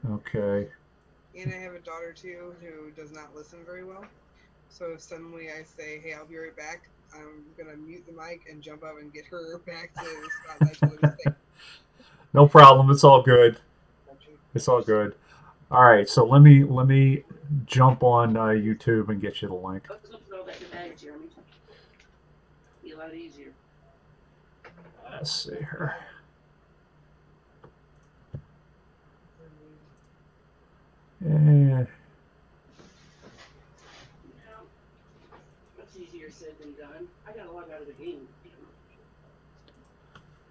Okay. And I have a daughter too who does not listen very well. So if suddenly I say, "Hey, I'll be right back," I'm gonna mute the mic and jump up and get her back to the spot that I told her to stay. No problem. It's all good. Gotcha. It's all good. All right. So let me jump on YouTube and get you the link. Let's see here. Yeah.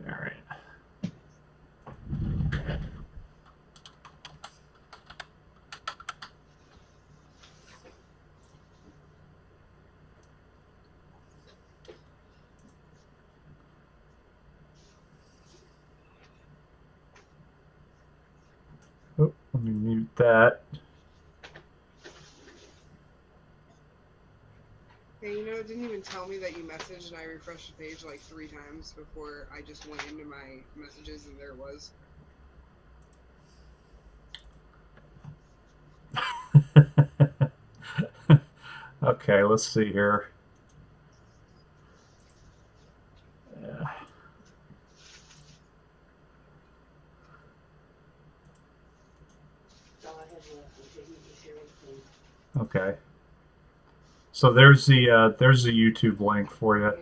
All right. Oh, let me mute that. Hey, it didn't even tell me that you messaged, and I refreshed the page like 3 times before I just went into my messages, and there it was. Okay, let's see here. Yeah. Okay. So there's the YouTube link for you.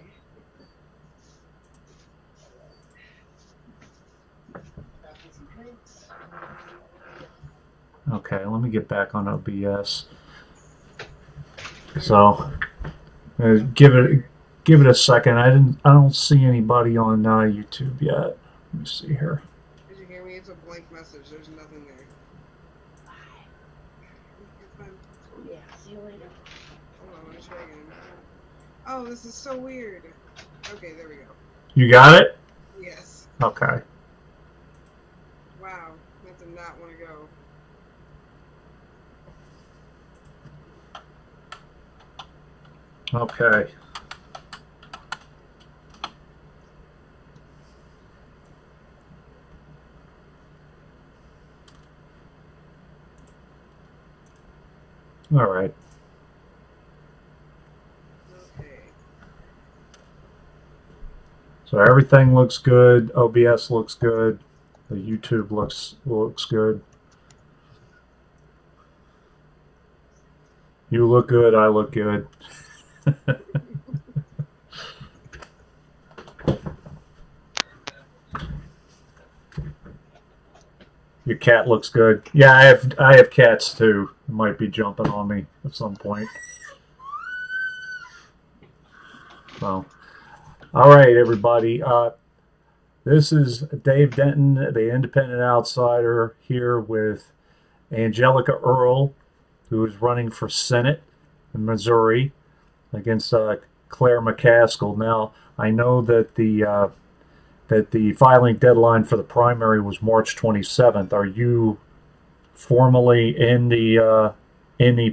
Okay, let me get back on OBS. So give it a second. I don't see anybody on YouTube yet. Let me see here. Did you hear me? It's a blank message. There's nothing there. Yeah, see you later. Hold on, let me try again. Oh, this is so weird. Okay, there we go. You got it? Yes. Okay. Wow, that did not want to go. Okay. All right. Okay. So everything looks good. OBS looks good. The YouTube looks good. You look good. I look good. Your cat looks good. Yeah, I have cats too. They might be jumping on me at some point. So, all right, everybody. This is Dave Denton, the Independent Outsider, here with Angelica Earl, who is running for Senate in Missouri against Claire McCaskill. Now, I know that the filing deadline for the primary was March 27th. Are you formally in the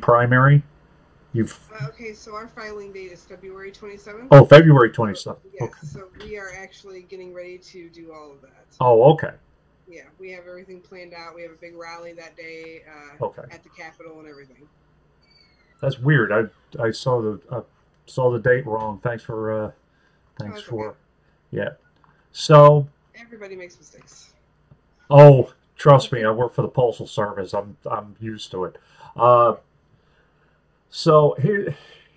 primary? You've Okay, so our filing date is February 27th. Oh, February 27th. Yes, Okay. so we are actually getting ready to do all of that. Oh, okay. Yeah, we have everything planned out. We have a big rally that day Okay. at the Capitol and everything. That's weird. I saw the date wrong. Thanks for Oh, thanks that's for okay. yeah. So Everybody makes mistakes. oh, trust me, I work for the Postal Service. I'm used to it. Uh, so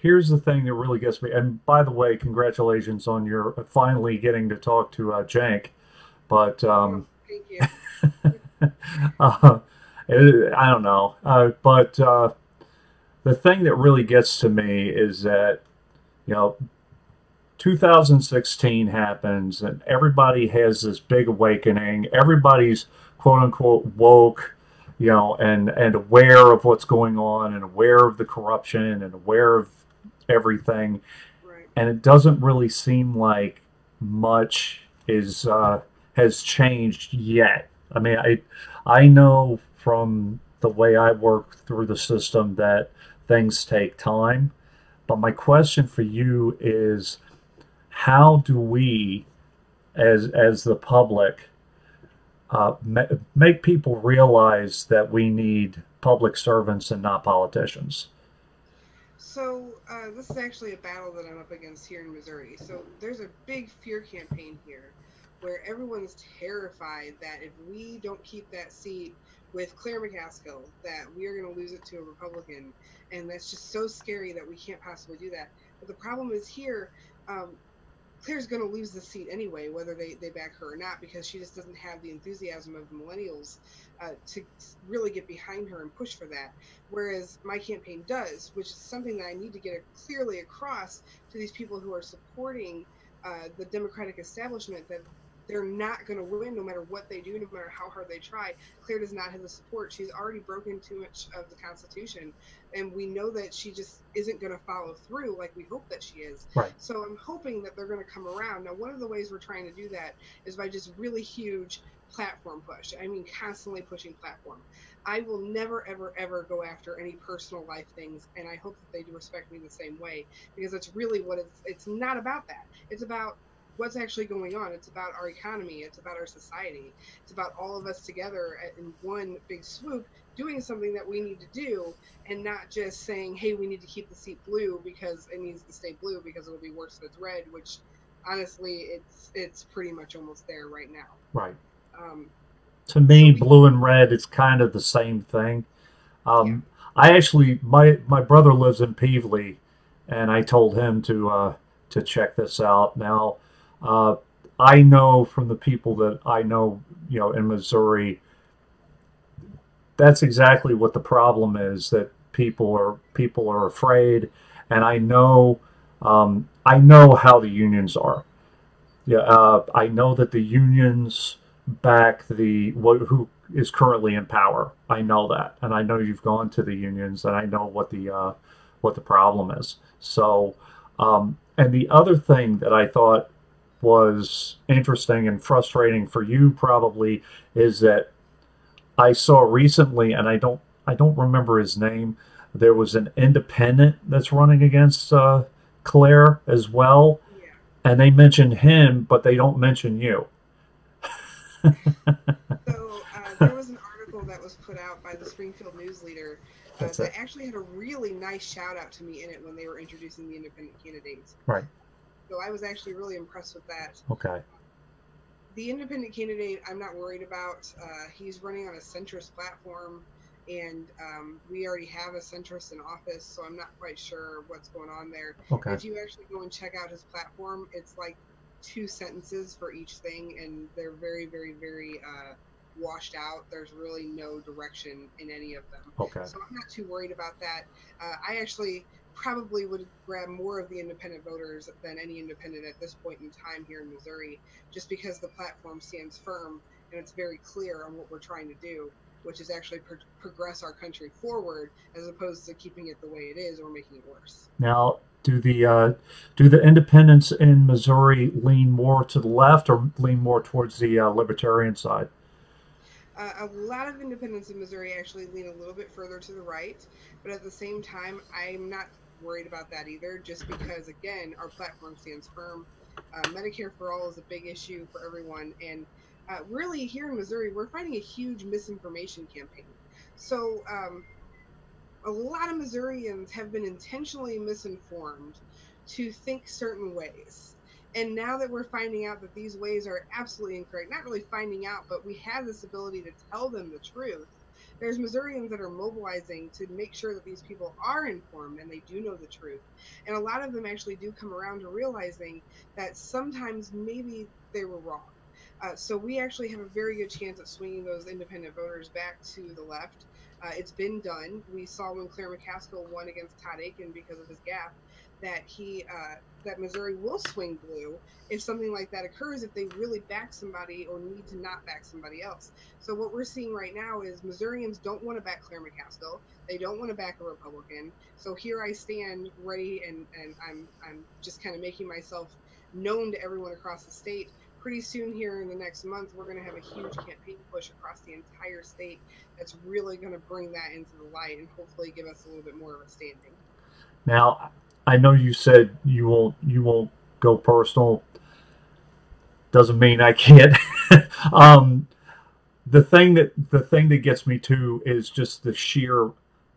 here's the thing that really gets me. And by the way, congratulations on your finally getting to talk to Jank. But Oh, thank you. uh, I don't know. But the thing that really gets to me is that, you know, 2016 happens and everybody has this big awakening. Everybody's quote unquote woke, and aware of what's going on and aware of the corruption and aware of everything. Right. And it doesn't really seem like much is has changed yet. I mean, I know from the way I work through the system that things take time. But my question for you is, how do we, as the public, make people realize that we need public servants and not politicians. So this is actually a battle that I'm up against here in Missouri. So there's a big fear campaign here where everyone's terrified that if we don't keep that seat with Claire McCaskill, that we are going to lose it to a Republican. And that's just so scary that we can't possibly do that. But the problem is here, um, Claire's going to lose the seat anyway, whether they back her or not, because she just doesn't have the enthusiasm of the millennials to really get behind her and push for that. Whereas my campaign does, which is something that I need to get clearly across to these people who are supporting the Democratic establishment, that they're not going to win no matter what they do, no matter how hard they try. Claire does not have the support. She's already broken too much of the Constitution, and we know that she just isn't going to follow through like we hope that she is. Right. So I'm hoping that they're going to come around. Now, one of the ways we're trying to do that is by just really huge platform push. I mean, constantly pushing platform. I will never, ever, ever go after any personal life things, and I hope that they do respect me the same way, because that's really what it's not about that. It's about what's actually going on. It's about our economy. It's about our society. It's about all of us together in one big swoop doing something that we need to do, and not just saying, hey, we need to keep the seat blue because it needs to stay blue because it'll be worse if it's red, which honestly it's pretty much almost there right now. Right. Um, To me, blue and red, it's kind of the same thing. yeah. I actually, my brother lives in Peevely, and I told him to check this out. Now, uh, I know from the people that I know, in Missouri, that's exactly what the problem is. That people are afraid, and I know how the unions are. Yeah, I know that the unions back who is currently in power. I know that, and I know you've gone to the unions, and I know what the problem is. So, and the other thing that I thought was interesting and frustrating for you probably is that I saw recently, and I don't remember his name. There was an independent that's running against Claire as well, Yeah. and they mention him, but they don't mention you. So there was an article that was put out by the Springfield News Leader That's it. that actually had a really nice shout out to me in it when they were introducing the independent candidates. Right. So I was actually really impressed with that. Okay. The independent candidate, I'm not worried about. He's running on a centrist platform, and we already have a centrist in office, so I'm not quite sure what's going on there. Okay. If you actually go and check out his platform, it's like 2 sentences for each thing, and they're very, very, very washed out. There's really no direction in any of them. Okay. So I'm not too worried about that. I actually probably would grab more of the independent voters than any independent at this point in time here in Missouri, just because the platform stands firm and it's very clear on what we're trying to do, which is actually progress our country forward as opposed to keeping it the way it is or making it worse. Now, do the independents in Missouri lean more to the left or lean more towards the libertarian side? A lot of independents in Missouri actually lean a little bit further to the right, but at the same time, I'm not worried about that either, just because, again, our platform stands firm. Medicare for all is a big issue for everyone, and really here in Missouri, we're fighting a huge misinformation campaign. So a lot of Missourians have been intentionally misinformed to think certain ways. And now that we're finding out that these ways are absolutely incorrect, not really finding out, but we have this ability to tell them the truth, there's Missourians that are mobilizing to make sure that these people are informed and they do know the truth. And a lot of them actually do come around to realizing that sometimes maybe they were wrong. So we actually have a very good chance at swinging those independent voters back to the left. It's been done. We saw when Claire McCaskill won against Todd Aiken because of his gap that Missouri will swing blue if something like that occurs, if they really back somebody or need to not back somebody else. So what we're seeing right now is Missourians don't want to back Claire McCaskill. They don't want to back a Republican. So here I stand ready, and I'm just kind of making myself known to everyone across the state. Pretty soon here in the next month, we're going to have a huge campaign push across the entire state that's really going to bring that into the light and hopefully give us a little bit more of a standing. Now, I know you said you won't go personal. Doesn't mean I can't. um, the thing that gets me too is just the sheer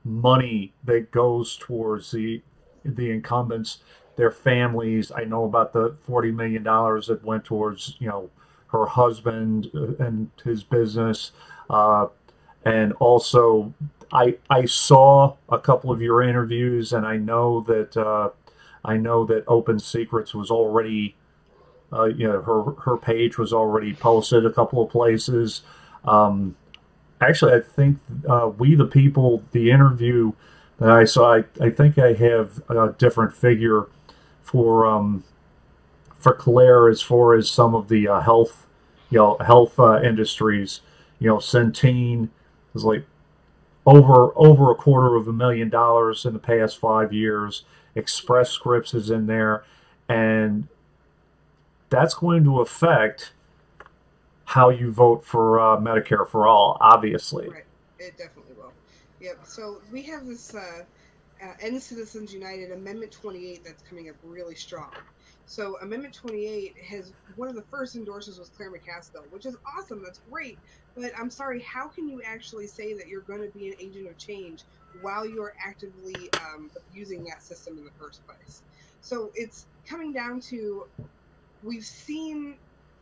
money that goes towards the incumbents, their families. I know about the $40 million that went towards, her husband and his business, uh, and also I saw a couple of your interviews, and I know that Open Secrets was already, her page was already posted a couple of places. Um, Actually, I think We the People, the interview that I saw, I think I have a different figure for Claire as far as some of the health industries. Centene is like over $250,000 in the past 5 years. Express Scripts is in there, and that's going to affect how you vote for Medicare for all, obviously. Right. It definitely will. Yep. So we have this End Citizens United Amendment 28 that's coming up really strong. So Amendment 28 has one of the first endorsers was Claire McCaskill, which is awesome. That's great. But I'm sorry, how can you actually say that you're going to be an agent of change while you're actively abusing that system in the first place? So it's coming down to we've seen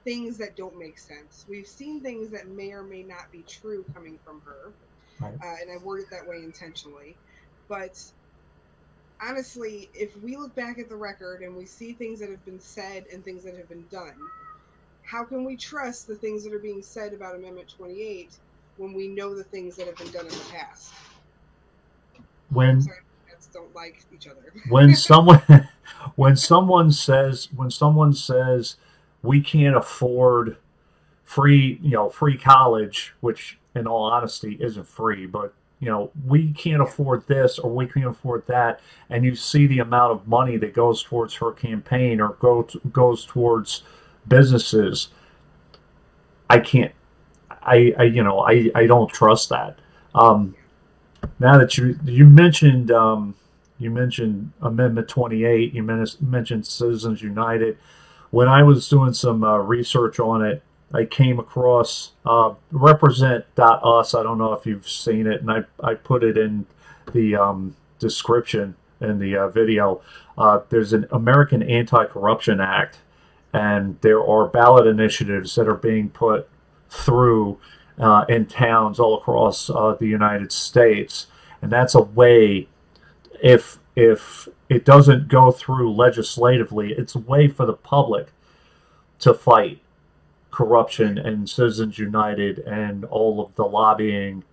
things that don't make sense. We've seen things that may or may not be true coming from her, Right. and I word it that way intentionally. But honestly, if we look back at the record and we see things that have been said and things that have been done, how can we trust the things that are being said about Amendment 28 when we know the things that have been done in the past? When Sorry, cats don't like each other. when someone when someone says we can't afford free college, which in all honesty isn't free, but we can't Yeah, afford this or we can't afford that, and you see the amount of money that goes towards her campaign or goes towards businesses. I can't. I don't trust that. Um, yeah. Now that you mentioned Amendment 28, mentioned Citizens United. When I was doing some research on it, I came across Represent.us. I don't know if you've seen it, and I put it in the description in the video. There's an American Anti-Corruption Act, and there are ballot initiatives that are being put through in towns all across the United States, and that's a way. If it doesn't go through legislatively, it's a way for the public to fight corruption Right. and Citizens United and all of the lobbying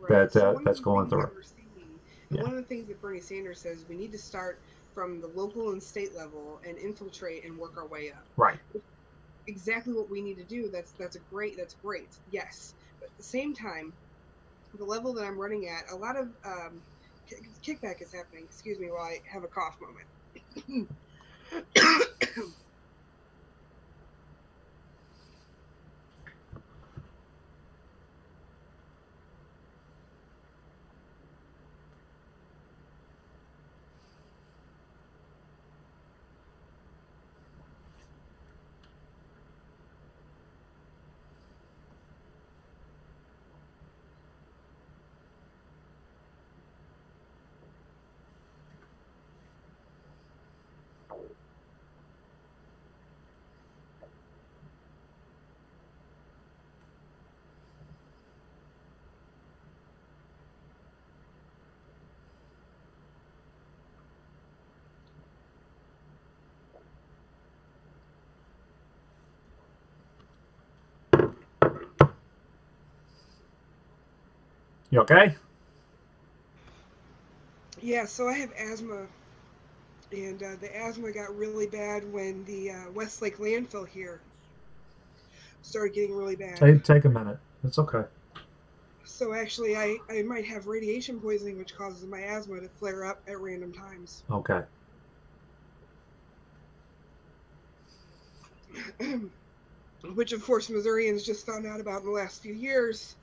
Right. that So one of that's the going things that through. we're seeing, and Yeah, one of the things that Bernie Sanders says, we need to start from the local and state level and infiltrate and work our way up. right. Exactly what we need to do. That's great. Yes. But at the same time, the level that I'm running at, a lot of kickback is happening. Excuse me while I have a cough moment. You okay? Yeah, so I have asthma, and the asthma got really bad when the Westlake landfill here started getting really bad. Take a minute. It's okay. So actually, I might have radiation poisoning, which causes my asthma to flare up at random times. Okay. Which, of course, Missourians just found out about in the last few years.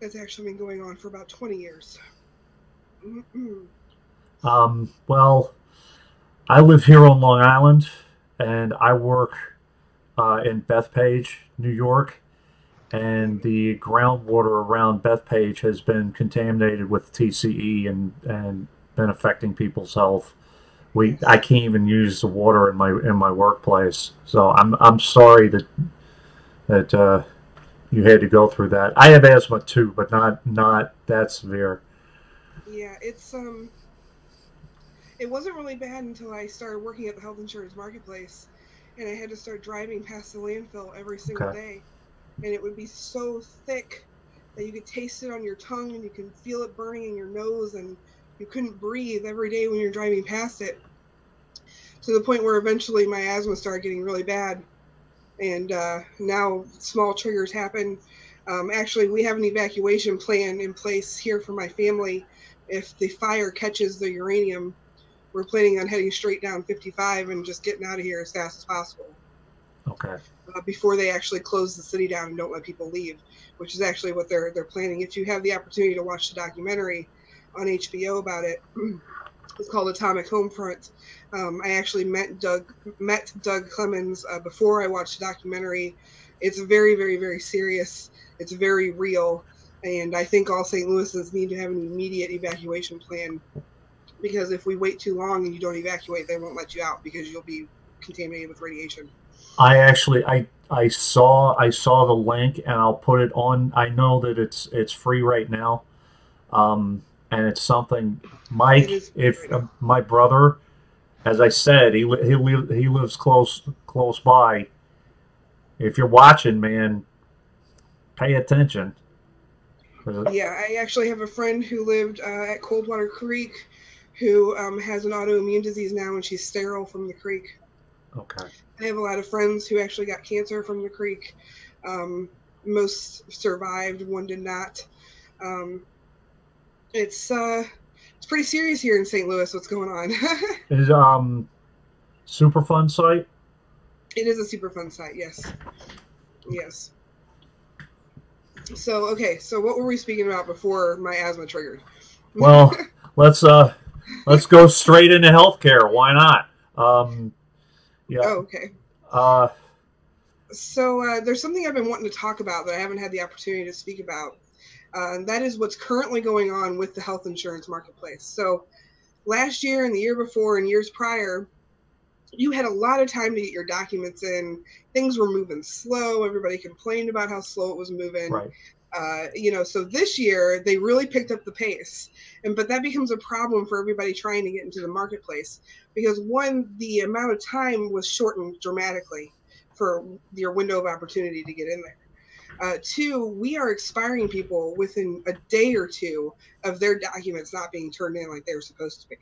That's actually been going on for about 20 years. Well, I live here on Long Island, and I work in Bethpage, New York, and the groundwater around Bethpage has been contaminated with TCE and been affecting people's health. I Yes. can't even use the water in my workplace. So I'm sorry that you had to go through that. I have asthma too, but not that severe. Yeah, it wasn't really bad until I started working at the health insurance marketplace, and I had to start driving past the landfill every single Okay. day, and it would be so thick that you could taste it on your tongue and you can feel it burning in your nose, and you couldn't breathe every day when you're driving past it, to the point where eventually my asthma started getting really bad. And now small triggers happen. Actually, we have an evacuation plan in place here for my family. If the fire catches the uranium, we're planning on heading straight down 55 and just getting out of here as fast as possible, Okay. before they actually close the city down and don't let people leave, which is actually what they're planning. If you have the opportunity to watch the documentary on HBO about it, it's called Atomic Homefront. I actually met Doug Clemens before I watched the documentary. It's very, very, very serious. It's very real, and I think all St. Louisans need to have an immediate evacuation plan, because if we wait too long and you don't evacuate, they won't let you out because you'll be contaminated with radiation. I actually I saw the link and I'll put it on. I know that it's free right now, and it's something. It Mike, is free if right now. my brother, as I said, he lives close by. If you're watching, man, pay attention. Yeah, I actually have a friend who lived at Coldwater Creek, who has an autoimmune disease now, and she's sterile from the creek. Okay. I have a lot of friends who actually got cancer from the creek. Um, Most survived, one did not. Um, it's pretty serious here in St. Louis. What's going on? Is super fun site? It is a super fun site. Yes, yes. So okay, so what were we speaking about before my asthma triggered? Well, let's uh let's go straight into healthcare. Why not? Yeah. Oh, okay. Uh, So there's something I've been wanting to talk about that I haven't had the opportunity to speak about. And that is what's currently going on with the health insurance marketplace. So last year and the year before and years prior, you had a lot of time to get your documents in. Things were moving slow. Everybody complained about how slow it was moving. right. So this year they really picked up the pace, but that becomes a problem for everybody trying to get into the marketplace, because one, the amount of time was shortened dramatically for your window of opportunity to get in there. Two, we are expiring people within a day or two of their documents not being turned in like they were supposed to be.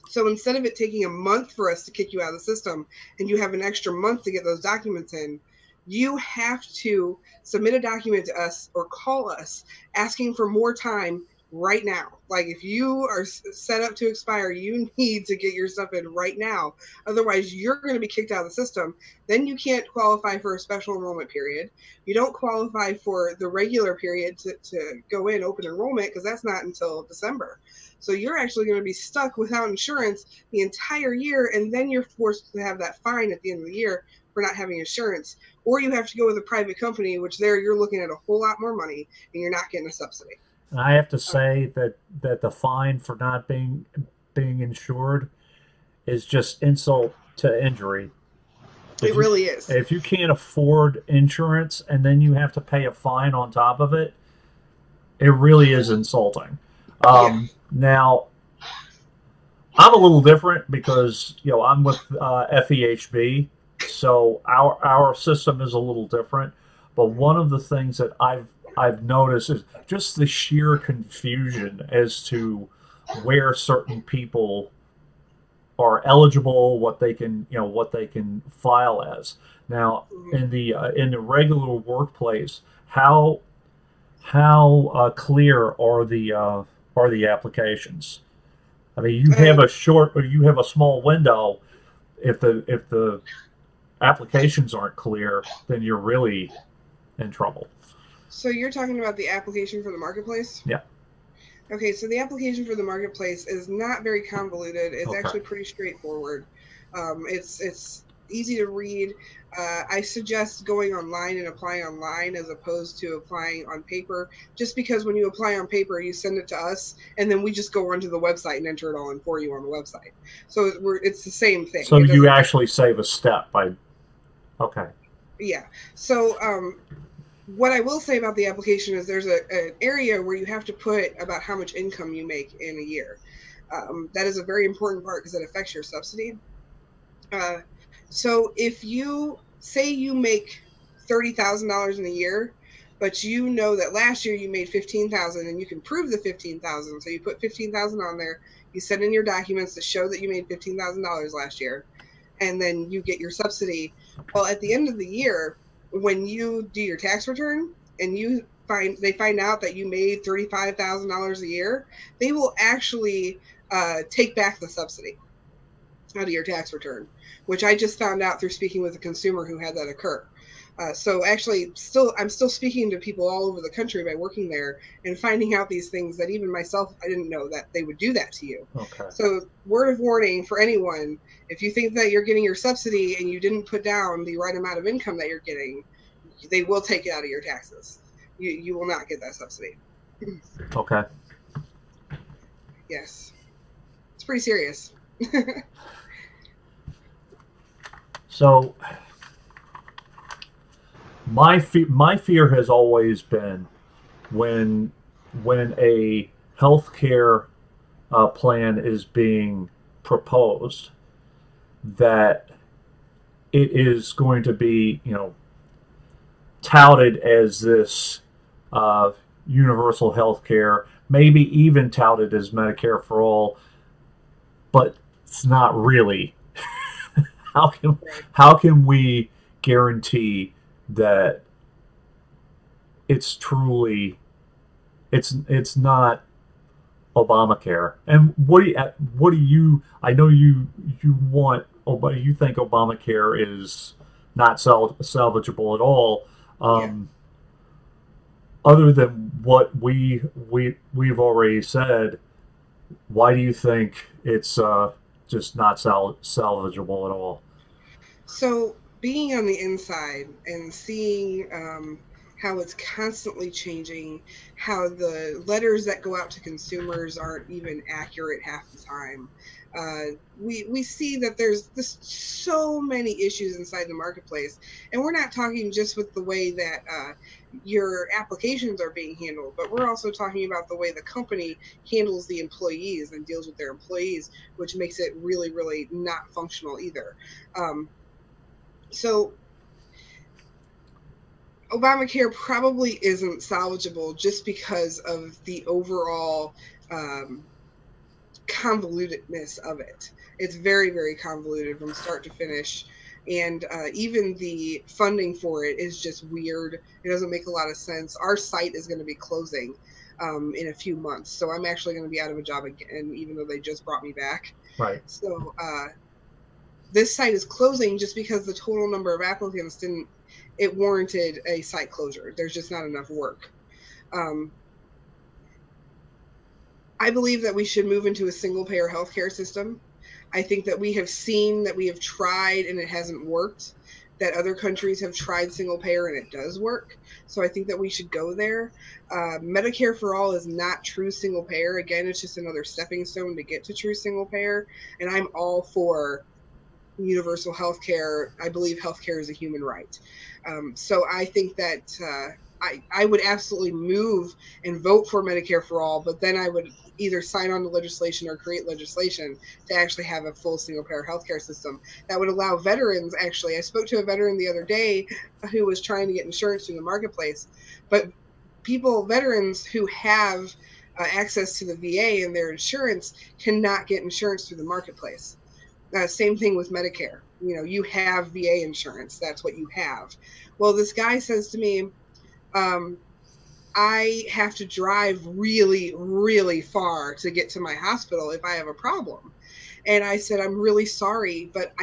So instead of it taking a month for us to kick you out of the system and you have an extra month to get those documents in, you have to submit a document to us or call us asking for more time right now. Like if you are set up to expire, you need to get your stuff in right now. Otherwise, you're going to be kicked out of the system. Then you can't qualify for a special enrollment period. You don't qualify for the regular period to go in open enrollment, because that's not until December. So you're actually going to be stuck without insurance the entire year, and then you're forced to have that fine at the end of the year for not having insurance. Or you have to go with a private company, which there you're looking at a whole lot more money, and you're not getting a subsidy. And I have to Uh, say that the fine for not being insured is just insult to injury. it If you really is. if you can't afford insurance and then you have to pay a fine on top of it, it really is insulting. Yeah. Now, I'm a little different because I'm with FEHB, so our system is a little different. But one of the things that I've noticed is just the sheer confusion as to where certain people are eligible, what they can file as. Now, Mhm. in the regular workplace, how clear are the applications? I mean, Uh, you have a small window. If the applications aren't clear, then you're really in trouble. so you're talking about the application for the marketplace? Yeah. Okay, so the application for the marketplace is not very convoluted. It's Okay. actually pretty straightforward. It's easy to read. I suggest going online and applying online as opposed to applying on paper, just because when you apply on paper, you send it to us, and then we just go onto the website and enter it all in for you on the website. So it's the same thing. So It you doesn't. actually save a step by, okay. Yeah. So what I will say about the application is there's an area where you have to put about how much income you make in a year. That is a very important part because it affects your subsidy. Uh, so if you say you make $30,000 in a year, but you know that last year you made 15,000 and you can prove the 15,000, so you put 15,000 on there, you send in your documents to show that you made $15,000 last year, and then you get your subsidy. Well, at the end of the year, when you do your tax return and they find out that you made $35,000 a year, they will actually take back the subsidy out of your tax return, which I just found out through speaking with a consumer who had that occur. So actually, I'm still speaking to people all over the country by working there and finding out these things that even myself, I didn't know that they would do that to you. Okay. So word of warning for anyone, if you think that you're getting your subsidy and you didn't put down the right amount of income that you're getting, they will take it out of your taxes. You will not get that subsidy. Okay. Yes. It's pretty serious. So my fear has always been when a healthcare plan is being proposed that it is going to be, touted as this universal health care, maybe even touted as Medicare for all, but it's not really. How can we guarantee that it's truly it's not Obamacare? And what do you I know you think Obamacare is not salvageable at all. Yeah. Other than what we've already said, why do you think it's just not salvageable at all? So being on the inside and seeing how it's constantly changing, how the letters that go out to consumers aren't even accurate half the time. We see that there's so many issues inside the marketplace, and we're not talking just with the way that your applications are being handled, but we're also talking about the way the company handles the employees and deals with their employees, which makes it really, really not functional either. So Obamacare probably isn't salvageable just because of the overall convolutedness of it. It's very, very convoluted from start to finish. And even the funding for it is just weird. It doesn't make a lot of sense. Our site is going to be closing in a few months. So I'm actually going to be out of a job again, even though they just brought me back. Right. So this site is closing just because the total number of applicants it warranted a site closure. There's just not enough work. I believe that we should move into a single payer healthcare system. I think that we have seen that we have tried and it hasn't worked, that other countries have tried single payer and it does work. So I think that we should go there. Medicare for all is not true single payer. Again, it's just another stepping stone to get to true single payer. And I'm all for universal health care. I believe healthcare is a human right. So I think that I would absolutely move and vote for Medicare for all, but then I would either sign on to legislation or create legislation to actually have a full single payer healthcare system that would allow veterans. Actually, I spoke to a veteran the other day who was trying to get insurance through the marketplace, but veterans who have access to the VA and their insurance cannot get insurance through the marketplace. Same thing with Medicare. You have VA insurance. That's what you have. Well, this guy says to me, I have to drive really, really far to get to my hospital if I have a problem. And I said, I'm really sorry, but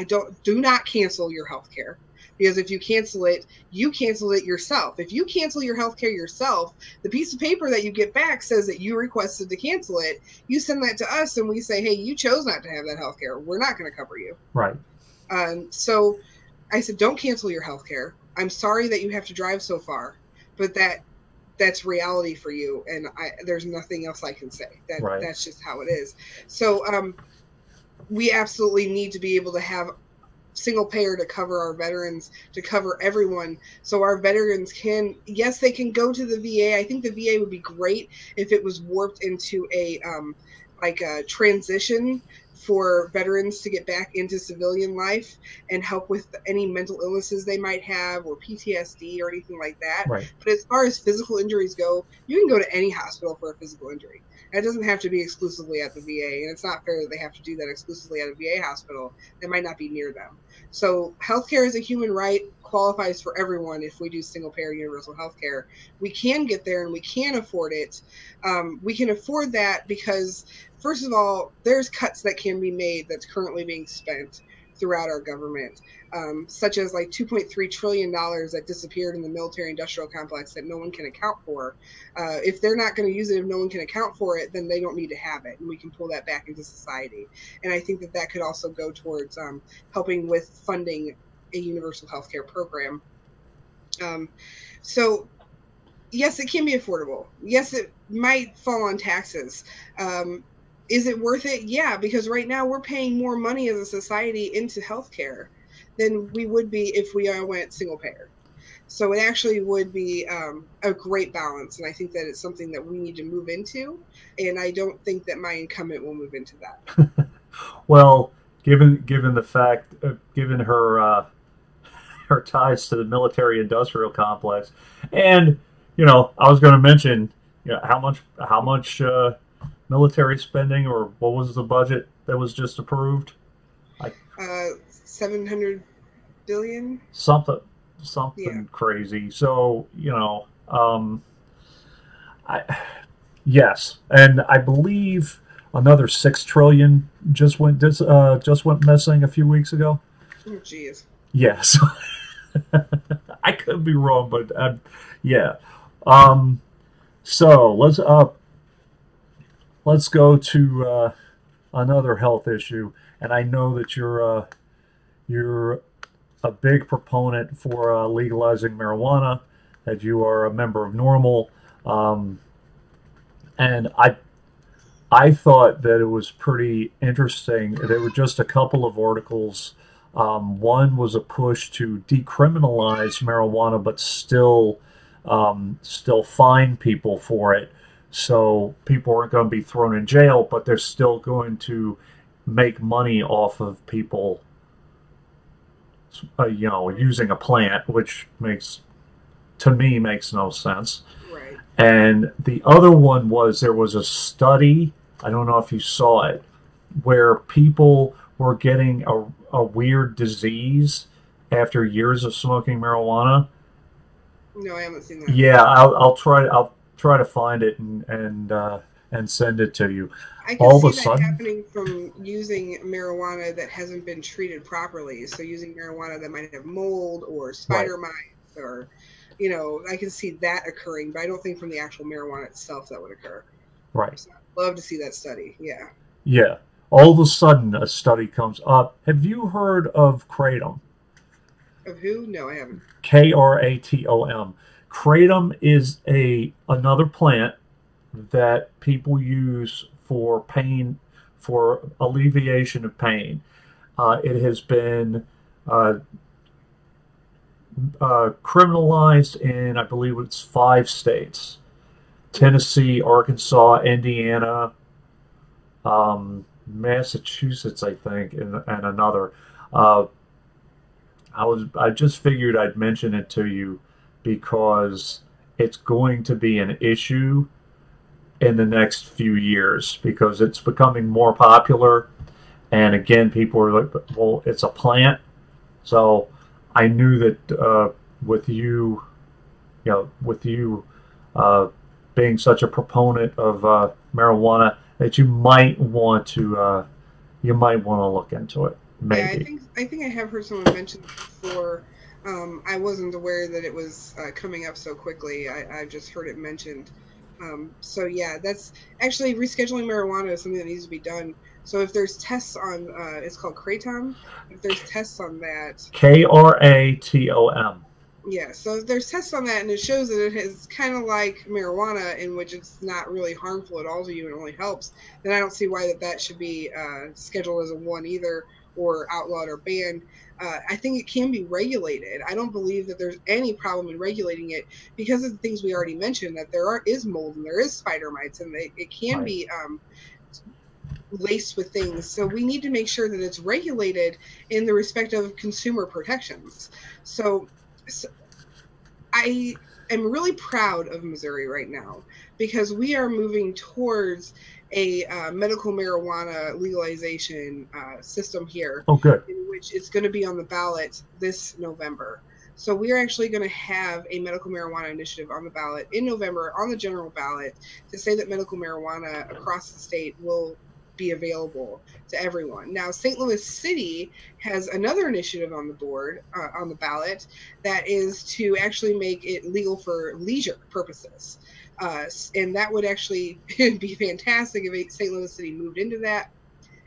do not cancel your health care. Because if you cancel it, you cancel it yourself. If you cancel your health care yourself, the piece of paper that you get back says that you requested to cancel it. You send that to us and we say, hey, you chose not to have that health care. We're not going to cover you. Right. So I said, don't cancel your health care. I'm sorry that you have to drive so far, but that's reality for you, and there's nothing else I can say. Right. That's just how it is. So we absolutely need to be able to have single payer to cover our veterans, to cover everyone, so our veterans can, yes, they can go to the VA. I think the VA would be great if it was warped into a like a transition for veterans to get back into civilian life and help with any mental illnesses they might have or PTSD or anything like that. Right. But as far as physical injuries go, you can go to any hospital for a physical injury. It doesn't have to be exclusively at the VA, and it's not fair that they have to do that exclusively at a VA hospital that might not be near them. So healthcare is a human right, qualifies for everyone if we do single payer universal healthcare. We can get there and we can afford it. We can afford that because, first of all, there's cuts that can be made that's currently being spent throughout our government, such as like $2.3 trillion that disappeared in the military industrial complex that no one can account for. If they're not going to use it, if no one can account for it, then they don't need to have it, and we can pull that back into society. And I think that that could also go towards helping with funding a universal healthcare program. So yes, it can be affordable. Yes, it might fall on taxes. Is it worth it? Yeah, because right now we're paying more money as a society into healthcare than we would be if we went single payer. So it actually would be a great balance, and I think that it's something that we need to move into, and I don't think that my incumbent will move into that. Well, given the fact, given her her ties to the military-industrial complex, and I was going to mention, how much military spending, or what was the budget that was just approved? Like 700 billion. Something Yeah. crazy. So I yes, and I believe another 6 trillion just went missing a few weeks ago. Oh, geez. Yes, I could be wrong, but yeah. Um, so let's go to another health issue, and I know that you're a big proponent for legalizing marijuana, that you are a member of Normal, um, and I thought that it was pretty interesting. There were just a couple of articles. One was a push to decriminalize marijuana, but still fine people for it. So people aren't going to be thrown in jail, but they're still going to make money off of people, using a plant, which to me makes no sense. Right. And the other one was, there was a study, I don't know if you saw it, where people were getting a weird disease after years of smoking marijuana. No, I haven't seen that. Yeah, I'll try to find it and send it to you. I can All of see a that sudden, happening from using marijuana that hasn't been treated properly. So using marijuana that might have mold or right, spider mites, or I can see that occurring, but I don't think from the actual marijuana itself that would occur. right, So I'd love to see that study. Yeah. yeah. All of a sudden, a study comes up. Have you heard of kratom? Of who? No, I haven't. Kratom. Kratom is another plant that people use for pain, for alleviation of pain. It has been criminalized in, I believe it's 5 states: Tennessee, Arkansas, Indiana, Massachusetts, I think, and another. Uh, I just figured I'd mention it to you because it's going to be an issue in the next few years, because it's becoming more popular. And again, people are like, well, it's a plant. So I knew that with you, with you being such a proponent of marijuana, that you might want to look into it. Yeah, Maybe. I think I have heard someone mention it before. I wasn't aware that it was coming up so quickly. I've just heard it mentioned. So yeah, that's actually rescheduling marijuana is something that needs to be done. So if there's tests on, it's called kratom. If there's tests on that, Kratom. yeah. So if there's tests on that, and it shows that it is kind of like marijuana, in which it's not really harmful at all to you and only helps, then I don't see why that should be scheduled as a one either, or outlawed or banned. I think it can be regulated. I don't believe that there's any problem in regulating it because of the things we already mentioned, that is mold and there is spider mites, and it can Right. be laced with things. So we need to make sure that it's regulated in the respect of consumer protections. So I am really proud of Missouri right now because we are moving towards a medical marijuana legalization system here, Oh, good. in which it's going to be on the ballot this November. So we are actually going to have a medical marijuana initiative on the ballot in November, on the general ballot, to say that medical marijuana across the state will be available to everyone. Now, St. Louis City has another initiative on the board, on the ballot, that is to actually make it legal for leisure purposes. And that would actually be fantastic if St. Louis City moved into that.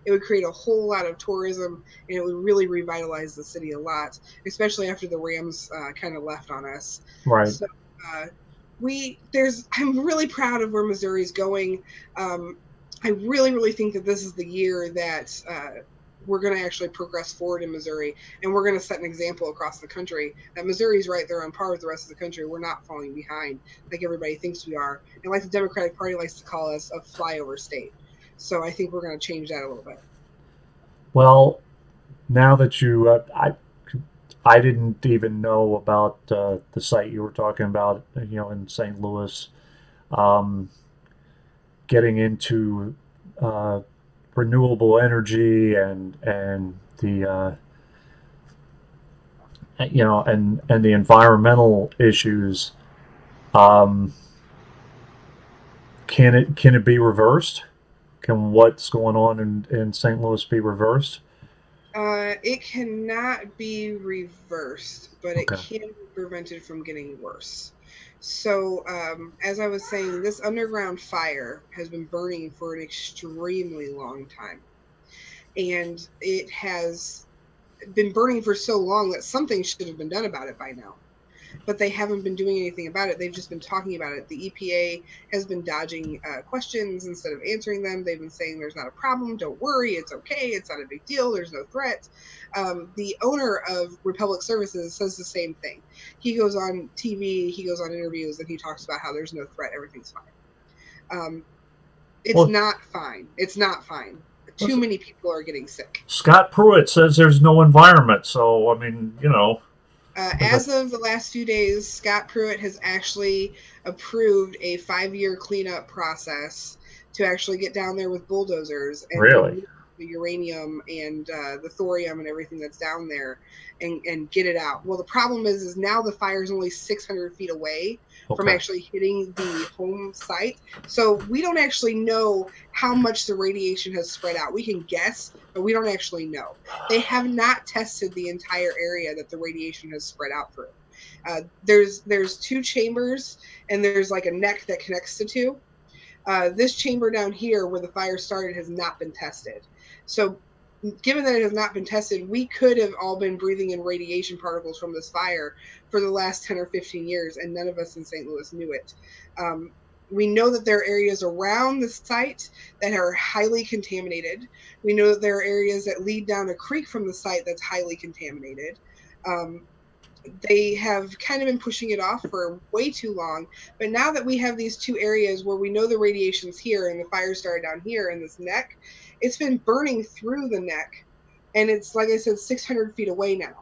It would create a whole lot of tourism, and it would really revitalize the city a lot, especially after the Rams kind of left on us. Right. So uh, I'm really proud of where Missouri's going. I really, really think that this is the year that we're going to actually progress forward in Missouri, and we're going to set an example across the country that Missouri's right there on par with the rest of the country. We're not falling behind like everybody thinks we are, and like the Democratic Party likes to call us, a flyover state. So I think we're going to change that a little bit. Well, now that I didn't even know about the site you were talking about, in St. Louis, um, getting into uh, renewable energy and the and the environmental issues. Um, can it be reversed? Can what's going on in St. Louis be reversed? It cannot be reversed, but it Okay. can be prevented from getting worse. So, as I was saying, this underground fire has been burning for an extremely long time. And it has been burning for so long that something should have been done about it by now, but they haven't been doing anything about it. They've just been talking about it. The EPA has been dodging questions instead of answering them. They've been saying there's not a problem. Don't worry. It's okay. It's not a big deal. There's no threat. The owner of Republic Services says the same thing. He goes on TV, he goes on interviews, and he talks about how there's no threat. Everything's fine. It's Well, not fine. It's not fine. Too many people are getting sick. Scott Pruitt says there's no environment, so I mean, As of the last few days, Scott Pruitt has actually approved a 5-year cleanup process to actually get down there with bulldozers and really. remove the uranium and the thorium and everything that's down there, and get it out. Well, the problem is now the fire is only 600 feet away from Okay. actually hitting the home site. So we don't actually know how much the radiation has spread out. We can guess, but we don't actually know. They have not tested the entire area that the radiation has spread out through. There's 2 chambers, and there's like a neck that connects the 2. This chamber down here where the fire started has not been tested. So given that it has not been tested, we could have all been breathing in radiation particles from this fire for the last 10 or 15 years, and none of us in St. Louis knew it. We know that there are areas around the site that are highly contaminated. We know that there are areas that lead down a creek from the site that's highly contaminated. They have kind of been pushing it off for way too long. But now that we have these 2 areas where we know the radiation's here and the fire started down here in this neck, it's been burning through the neck. And it's, like I said, 600 feet away now.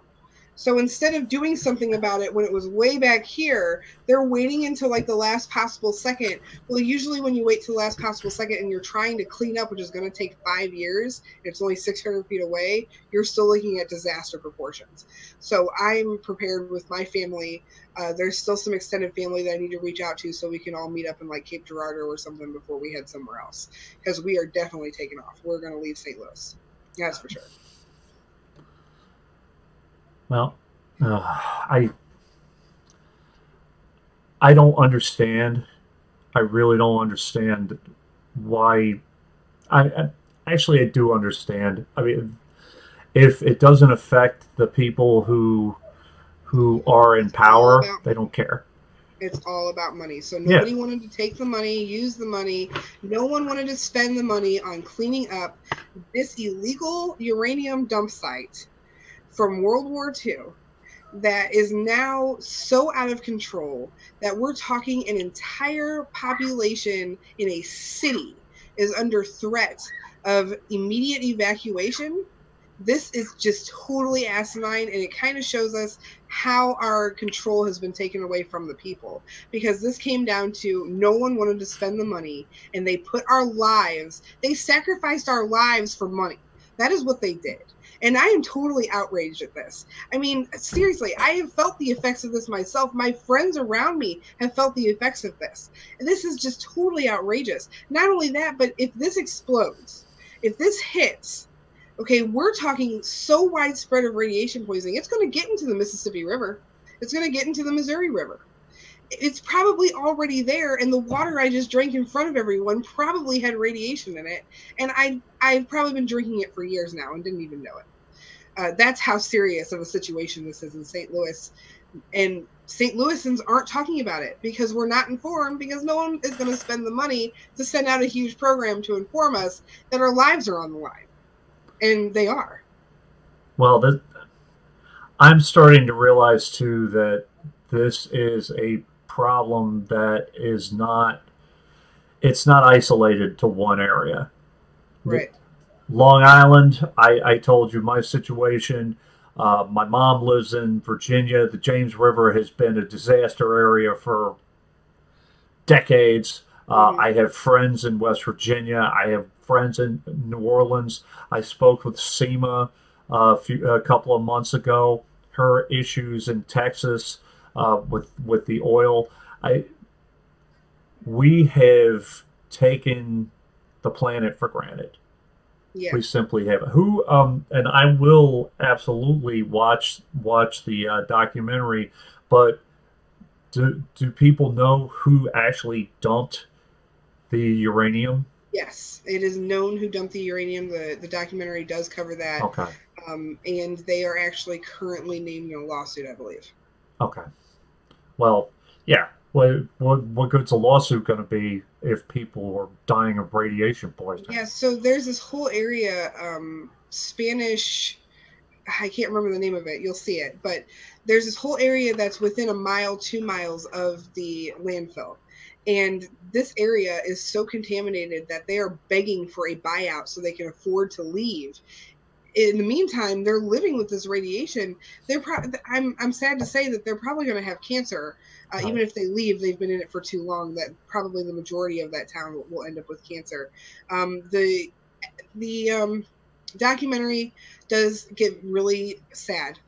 So instead of doing something about it when it was way back here, they're waiting until like the last possible second. Well, usually when you wait till the last possible second and you're trying to clean up, which is going to take 5 years, it's only 600 feet away, you're still looking at disaster proportions. So I'm prepared with my family. There's still some extended family that I need to reach out to so we can all meet up in like Cape Girardeau or something before we head somewhere else, because we are definitely taking off. We're going to leave St. Louis. That's for sure. Well, I don't understand I really don't understand why. I actually I do understand. I mean, if it doesn't affect the people who are in It's all power, about they don't care. It's all about money. So Yeah, nobody wanted to take the money, use the money. No one wanted to spend the money on cleaning up this illegal uranium dump site from World War II that is now so out of control that we're talking an entire population in a city is under threat of immediate evacuation. This is just totally asinine, and it kind of shows us how our control has been taken away from the people, because this came down to no one wanted to spend the money, and they sacrificed our lives for money. That is what they did, and I am totally outraged at this. I mean, seriously, I have felt the effects of this myself. My friends around me have felt the effects of this, and this is just totally outrageous. Not only that, but if this explodes, if this hits, okay, we're talking so widespread of radiation poisoning, it's going to get into the Mississippi River. It's going to get into the Missouri River. It's probably already there, and the water I just drank in front of everyone probably had radiation in it. And I've probably been drinking it for years now and didn't even know it. That's how serious of a situation this is in St. Louis. And St. Louisans aren't talking about it because we're not informed, because no one is going to spend the money to send out a huge program to inform us that our lives are on the line. And they are. well, I'm starting to realize too that this is a problem that is not. It's not isolated to one area. The, Right. Long Island, I told you my situation. My mom lives in Virginia. The James River has been a disaster area for decades. Mm-hmm. I have friends in West Virginia. I have friends in New Orleans. I spoke with SEMA a couple of months ago. Her issues in Texas with the oil. I We have taken the planet for granted. Yeah. We simply have. Who and I will absolutely watch the documentary, but do people know who actually dumped the uranium? Yes. It is known who dumped the uranium. The documentary does cover that. Okay, And they are actually currently named in a lawsuit, I believe. okay. Well, yeah. What good's a lawsuit going to be if people are dying of radiation poisoning? Yeah, so there's this whole area, Spanish, I can't remember the name of it. You'll see it, but there's this whole area that's within a mile, 2 miles of the landfill. And this area is so contaminated that they are begging for a buyout so they can afford to leave. In the meantime, they're living with this radiation. I'm sad to say that they're probably going to have cancer. Right. Even if they leave, they've been in it for too long. That probably the majority of that town will end up with cancer. The documentary does get really sad.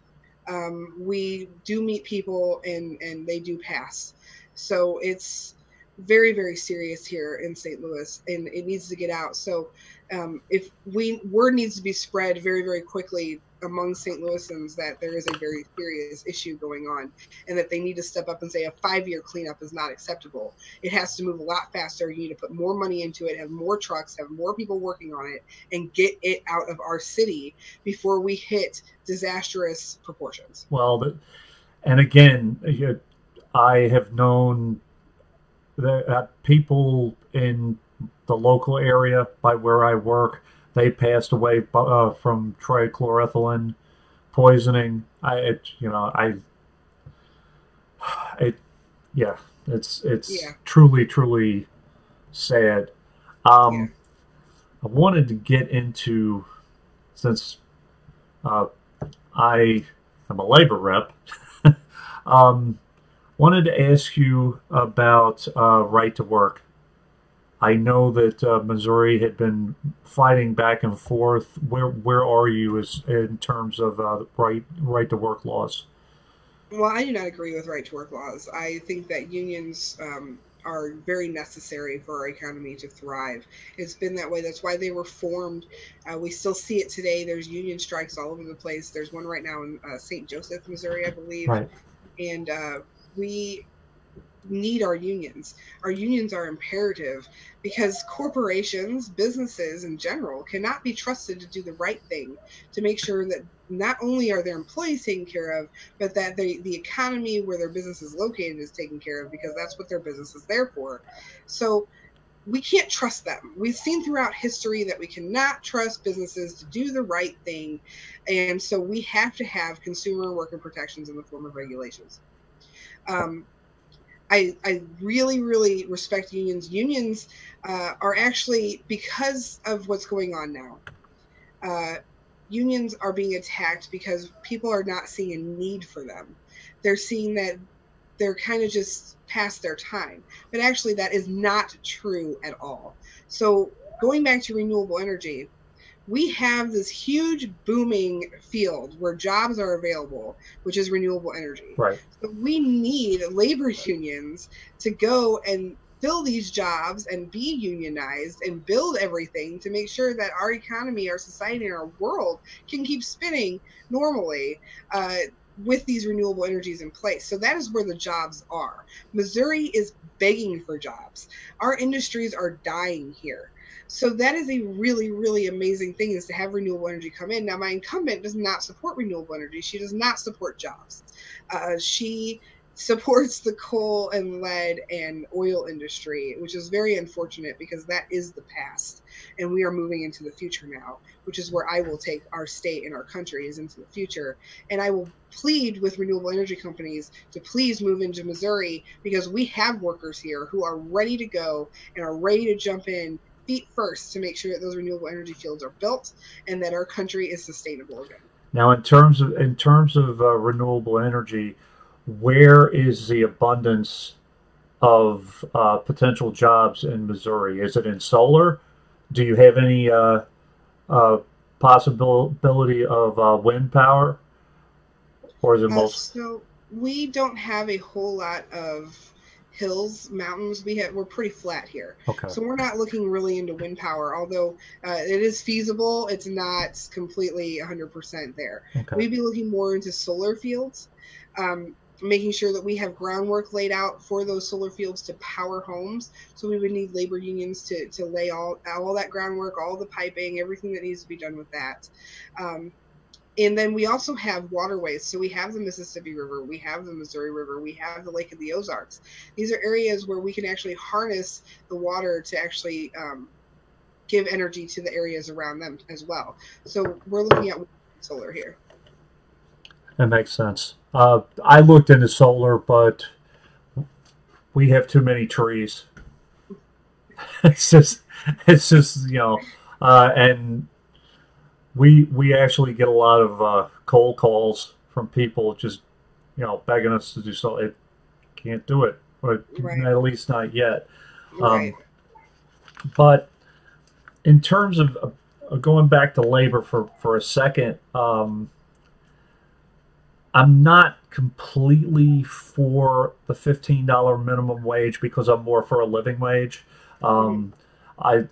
We do meet people, and they do pass. So it's very, very serious here in St. Louis, and it needs to get out. So if word needs to be spread very, very quickly among St. Louisans that there is a very serious issue going on, and that they need to step up and say a 5-year cleanup is not acceptable. It has to move a lot faster. You need to put more money into it, have more trucks, have more people working on it, and get it out of our city before we hit disastrous proportions. Well, and again, I have known the people in the local area by where I work. They passed away from trichloroethylene poisoning. It, yeah, it's Yeah, truly sad. yeah. Um, I wanted to get into, since uh, I am a labor rep. um, Wanted to ask you about right to work. I know that Missouri had been fighting back and forth. Where are you as in terms of right to work laws? Well, I do not agree with right to work laws. I think that unions are very necessary for our economy to thrive. It's been that way. That's why they were formed. We still see it today. There's union strikes all over the place. There's one right now in St. Joseph, Missouri, I believe. Right. And we need our unions. Our unions are imperative because corporations, businesses in general, cannot be trusted to do the right thing to make sure that not only are their employees taken care of, but that the economy where their business is located is taken care of, because that's what their business is there for. So we can't trust them. We've seen throughout history that we cannot trust businesses to do the right thing. And so we have to have consumer worker protections in the form of regulations. I really, really respect unions. Unions are actually, because of what's going on now, unions are being attacked because people are not seeing a need for them. They're seeing that they're kind of just past their time. But actually, that is not true at all. So going back to renewable energy, we have this huge booming field where jobs are available, which is renewable energy. Right. So we need labor unions to go and fill these jobs and be unionized and build everything to make sure that our economy, our society, and our world can keep spinning normally. With these renewable energies in place. So that is where the jobs are. Missouri is begging for jobs. Our industries are dying here. So that is a really, really amazing thing, is to have renewable energy come in. Now, my incumbent does not support renewable energy. She does not support jobs. She supports the coal and lead and oil industry, which is very unfortunate because that is the past. And we are moving into the future now, which is where I will take our state and our country is into the future. And I will plead with renewable energy companies to please move into Missouri, because we have workers here who are ready to go and are ready to jump in feet first to make sure that those renewable energy fields are built and that our country is sustainable again. Now, in terms of renewable energy, where is the abundance of potential jobs in Missouri? Is it in solar? Do you have any possibility of wind power, or is it most? So we don't have a whole lot of hills, mountains. We're pretty flat here, Okay. so we're not looking really into wind power. Although it is feasible, it's not completely 100% there. Okay. We'd be looking more into solar fields. Making sure that we have groundwork laid out for those solar fields to power homes. So we would need labor unions to lay all that groundwork, all the piping, everything that needs to be done with that. And then we also have waterways. So we have the Mississippi River, we have the Missouri River, we have the Lake of the Ozarks. These are areas where we can actually harness the water to actually give energy to the areas around them as well. So we're looking at solar here. That makes sense. I looked into solar, but we have too many trees. it's just and we actually get a lot of cold calls from people just begging us to do so. It can't do it, or right. At least not yet. Right. But in terms of going back to labor for a second. I'm not completely for the $15 minimum wage because I'm more for a living wage. I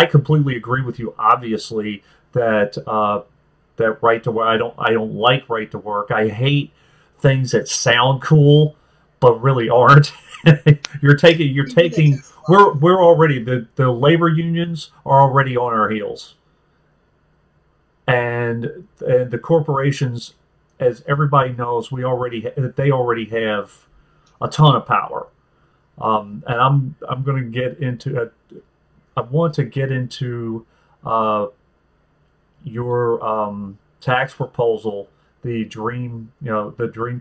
completely agree with you. Obviously, that right to work. I don't like right to work. I hate things that sound cool but really aren't. You're taking. We're already the labor unions are already on our heels, and the corporations, as everybody knows, they already have a ton of power, and I'm going to get into. I want to get into your tax proposal, the dream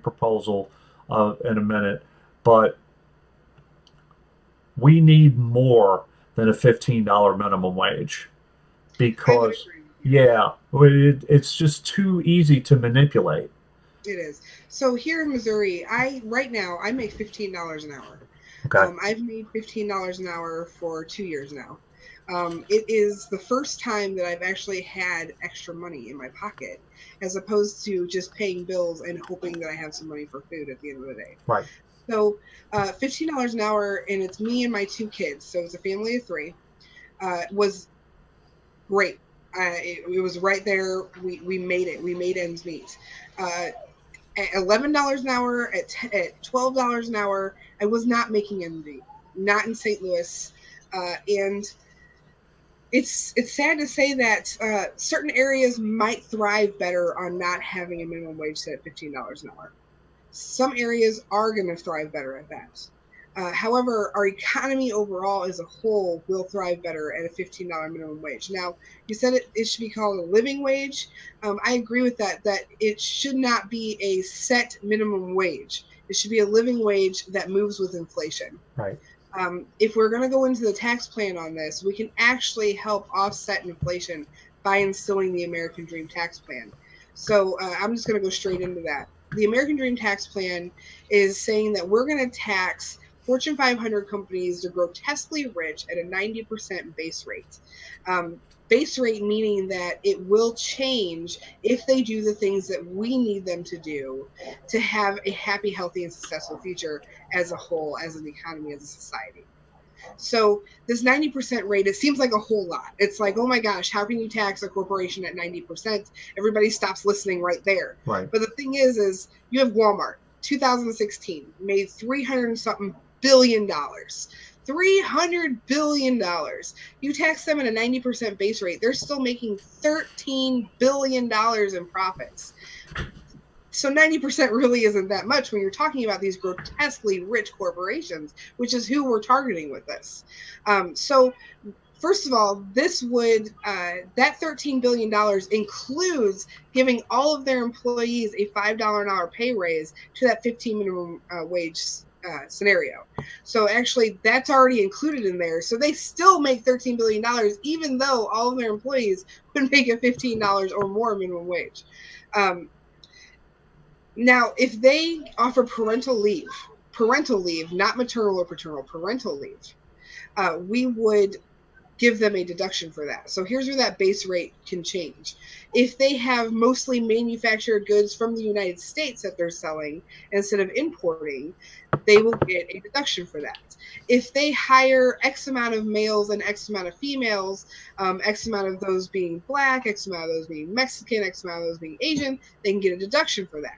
proposal, in a minute, but we need more than a $15 minimum wage, because it's just too easy to manipulate. It is. So here in Missouri, right now I make $15 an hour. Okay. I've made $15 an hour for 2 years now. It is the first time that I've actually had extra money in my pocket, as opposed to just paying bills and hoping that I have some money for food at the end of the day. Right. So $15 an hour, and it's me and my 2 kids. So it's a family of 3. Was great. It was right there. We made it. We made ends meet. At $11 an hour, at $12 an hour, I was not making ends meet. Not in St. Louis, and it's sad to say that certain areas might thrive better on not having a minimum wage set at $15 an hour. Some areas are going to thrive better at that. However, our economy overall as a whole will thrive better at a $15 minimum wage. Now, you said it should be called a living wage. I agree with that, that it should not be a set minimum wage. It should be a living wage that moves with inflation. Right. If we're going to go into the tax plan on this, we can actually help offset inflation by instilling the American Dream tax plan. So I'm just going to go straight into that. The American Dream tax plan is saying that we're going to tax Fortune 500 companies to grotesquely rich at a 90% base rate. Base rate meaning that it will change if they do the things that we need them to do to have a happy, healthy, and successful future as a whole, as an economy, as a society. So this 90% rate, it seems like a whole lot. It's like, oh my gosh, how can you tax a corporation at 90%? Everybody stops listening right there. Right. But the thing is you have Walmart, 2016, made 300 something billion dollars. $300 billion. You tax them at a 90% base rate, they're still making $13 billion in profits. So 90% really isn't that much when you're talking about these grotesquely rich corporations, which is who we're targeting with this. So first of all, this would, that $13 billion includes giving all of their employees a $5 an hour pay raise to that 15 minimum wage scenario. So actually that's already included in there. So they still make $13 billion, even though all of their employees would make a $15 or more minimum wage. Now, if they offer parental leave, not maternal or paternal, parental leave, we would give them a deduction for that. So here's where that base rate can change. If they have mostly manufactured goods from the United States that they're selling instead of importing, they will get a deduction for that. If they hire X amount of males and X amount of females, X amount of those being black, X amount of those being Mexican, X amount of those being Asian, they can get a deduction for that.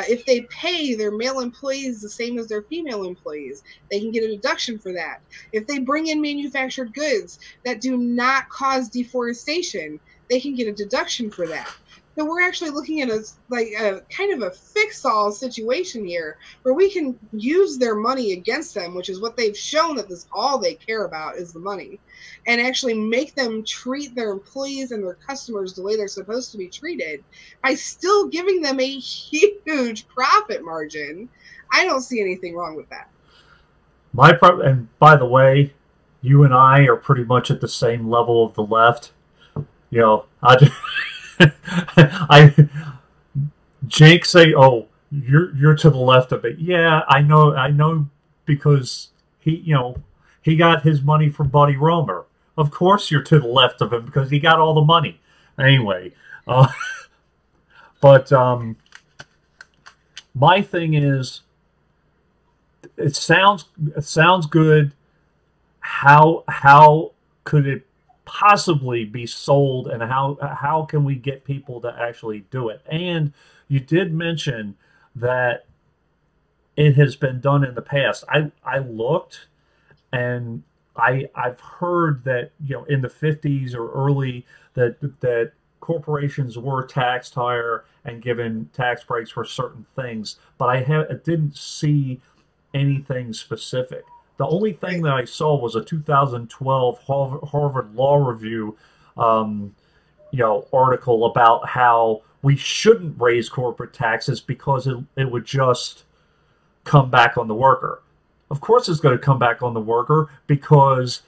If they pay their male employees the same as their female employees, they can get a deduction for that. If they bring in manufactured goods that do not cause deforestation, they can get a deduction for that. So we're actually looking at a kind of a fix-all situation here where we can use their money against them, which is what they've shown that this all they care about is the money, and actually make them treat their employees and their customers the way they're supposed to be treated by still giving them a huge profit margin. I don't see anything wrong with that. And by the way, you and I are pretty much at the same level of the left. You know, Jake say, "Oh, you're to the left of it." Yeah, I know, because he got his money from Buddy Romer. Of course, you're to the left of him because he got all the money. Anyway, but my thing is, it sounds good. How could it possibly be sold, and how can we get people to actually do it? And you did mention that it has been done in the past. I looked, and I've heard that in the 50s or early that corporations were taxed higher and given tax breaks for certain things, but I didn't see anything specific. The only thing that I saw was a 2012 Harvard Law Review, article about how we shouldn't raise corporate taxes because it would just come back on the worker. Of course, it's going to come back on the worker because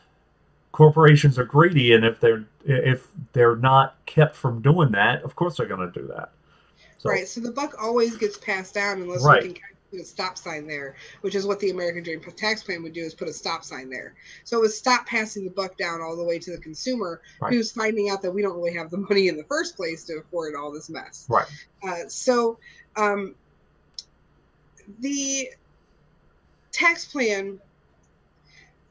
corporations are greedy, and if they're not kept from doing that, of course they're going to do that. So, right. So the buck always gets passed down unless right. we can put a stop sign there, which is what the American Dream tax plan would do, is put a stop sign there. So it would stop passing the buck down all the way to the consumer, right, who's finding out that we don't really have the money in the first place to afford all this mess. Right. The tax plan,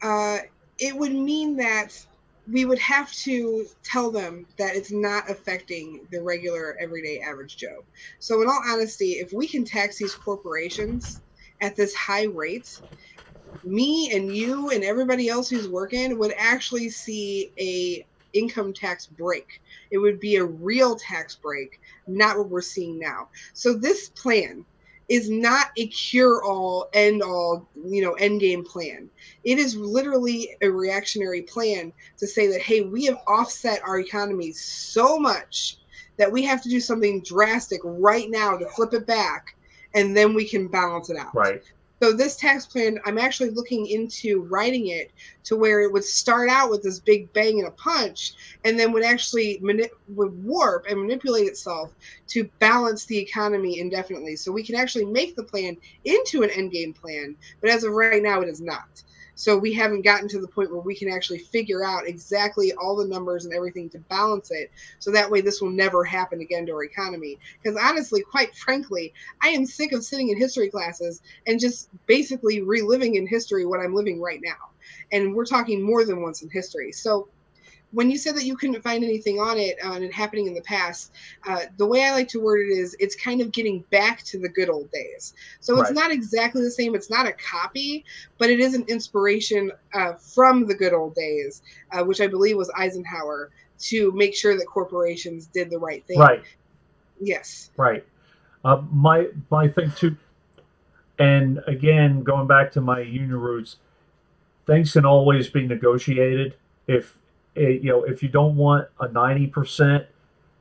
it would mean that we would have to tell them that it's not affecting the regular, everyday, average Joe. So, in all honesty, if we can tax these corporations at this high rate, me and you and everybody else who's working would actually see a income tax break. It would be a real tax break, not what we're seeing now. So this plan is not a cure-all, end-all, end game plan. It is literally a reactionary plan to say that, hey, we have offset our economy so much that we have to do something drastic right now to flip it back, and then we can balance it out. Right. So this tax plan, I'm actually looking into writing it to where it would start out with this big bang and a punch, and then would actually would warp and manipulate itself to balance the economy indefinitely. So we can actually make the plan into an endgame plan, but as of right now, it is not. So we haven't gotten to the point where we can actually figure out exactly all the numbers and everything to balance it. So that way this will never happen again to our economy. Because honestly, quite frankly, I am sick of sitting in history classes and just basically reliving in history what I'm living right now. And we're talking more than once in history. So when you said that you couldn't find anything on it happening in the past, the way I like to word it is it's kind of getting back to the good old days. So it's not exactly the same. It's not a copy, but it is an inspiration from the good old days, which I believe was Eisenhower, to make sure that corporations did the right thing. Right. Yes. Right. My thing too, and again, going back to my union roots, things can always be negotiated. If you don't want a 90%,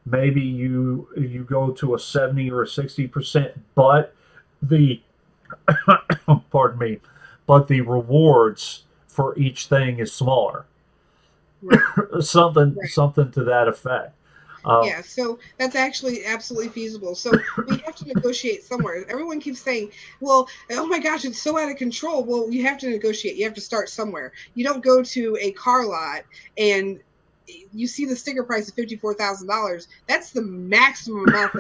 maybe you go to a 70 or a 60%, but the pardon me, but the rewards for each thing is smaller. Right. something to that effect. Yeah, so that's actually absolutely feasible. So we have to negotiate somewhere. Everyone keeps saying, well, oh my gosh, it's so out of control. Well, you have to negotiate. You have to start somewhere. You don't go to a car lot and you see the sticker price of $54,000. That's the maximum amount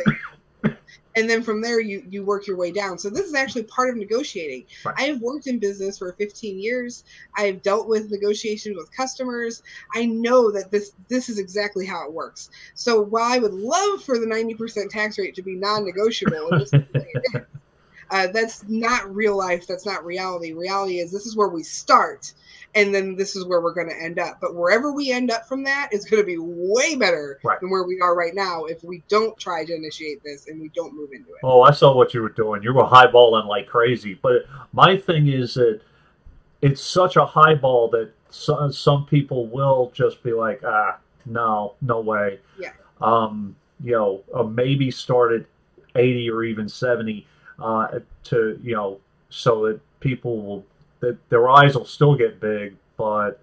and then from there you work your way down. So this is actually part of negotiating. Right. I have worked in business for 15 years. I've dealt with negotiations with customers. I know that this is exactly how it works. So while I would love for the 90% tax rate to be non-negotiable, and this is the way it is, that's not real life. That's not reality. Reality is this is where we start, and then this is where we're going to end up. But wherever we end up from that is going to be way better than where we are right now if we don't try to initiate this and we don't move into it. Oh, I saw what you were doing. You were highballing like crazy. But my thing is that it's such a highball that some people will just be like, no way. Yeah. Maybe start at 80 or even 70 to so that people will, that their eyes will still get big, but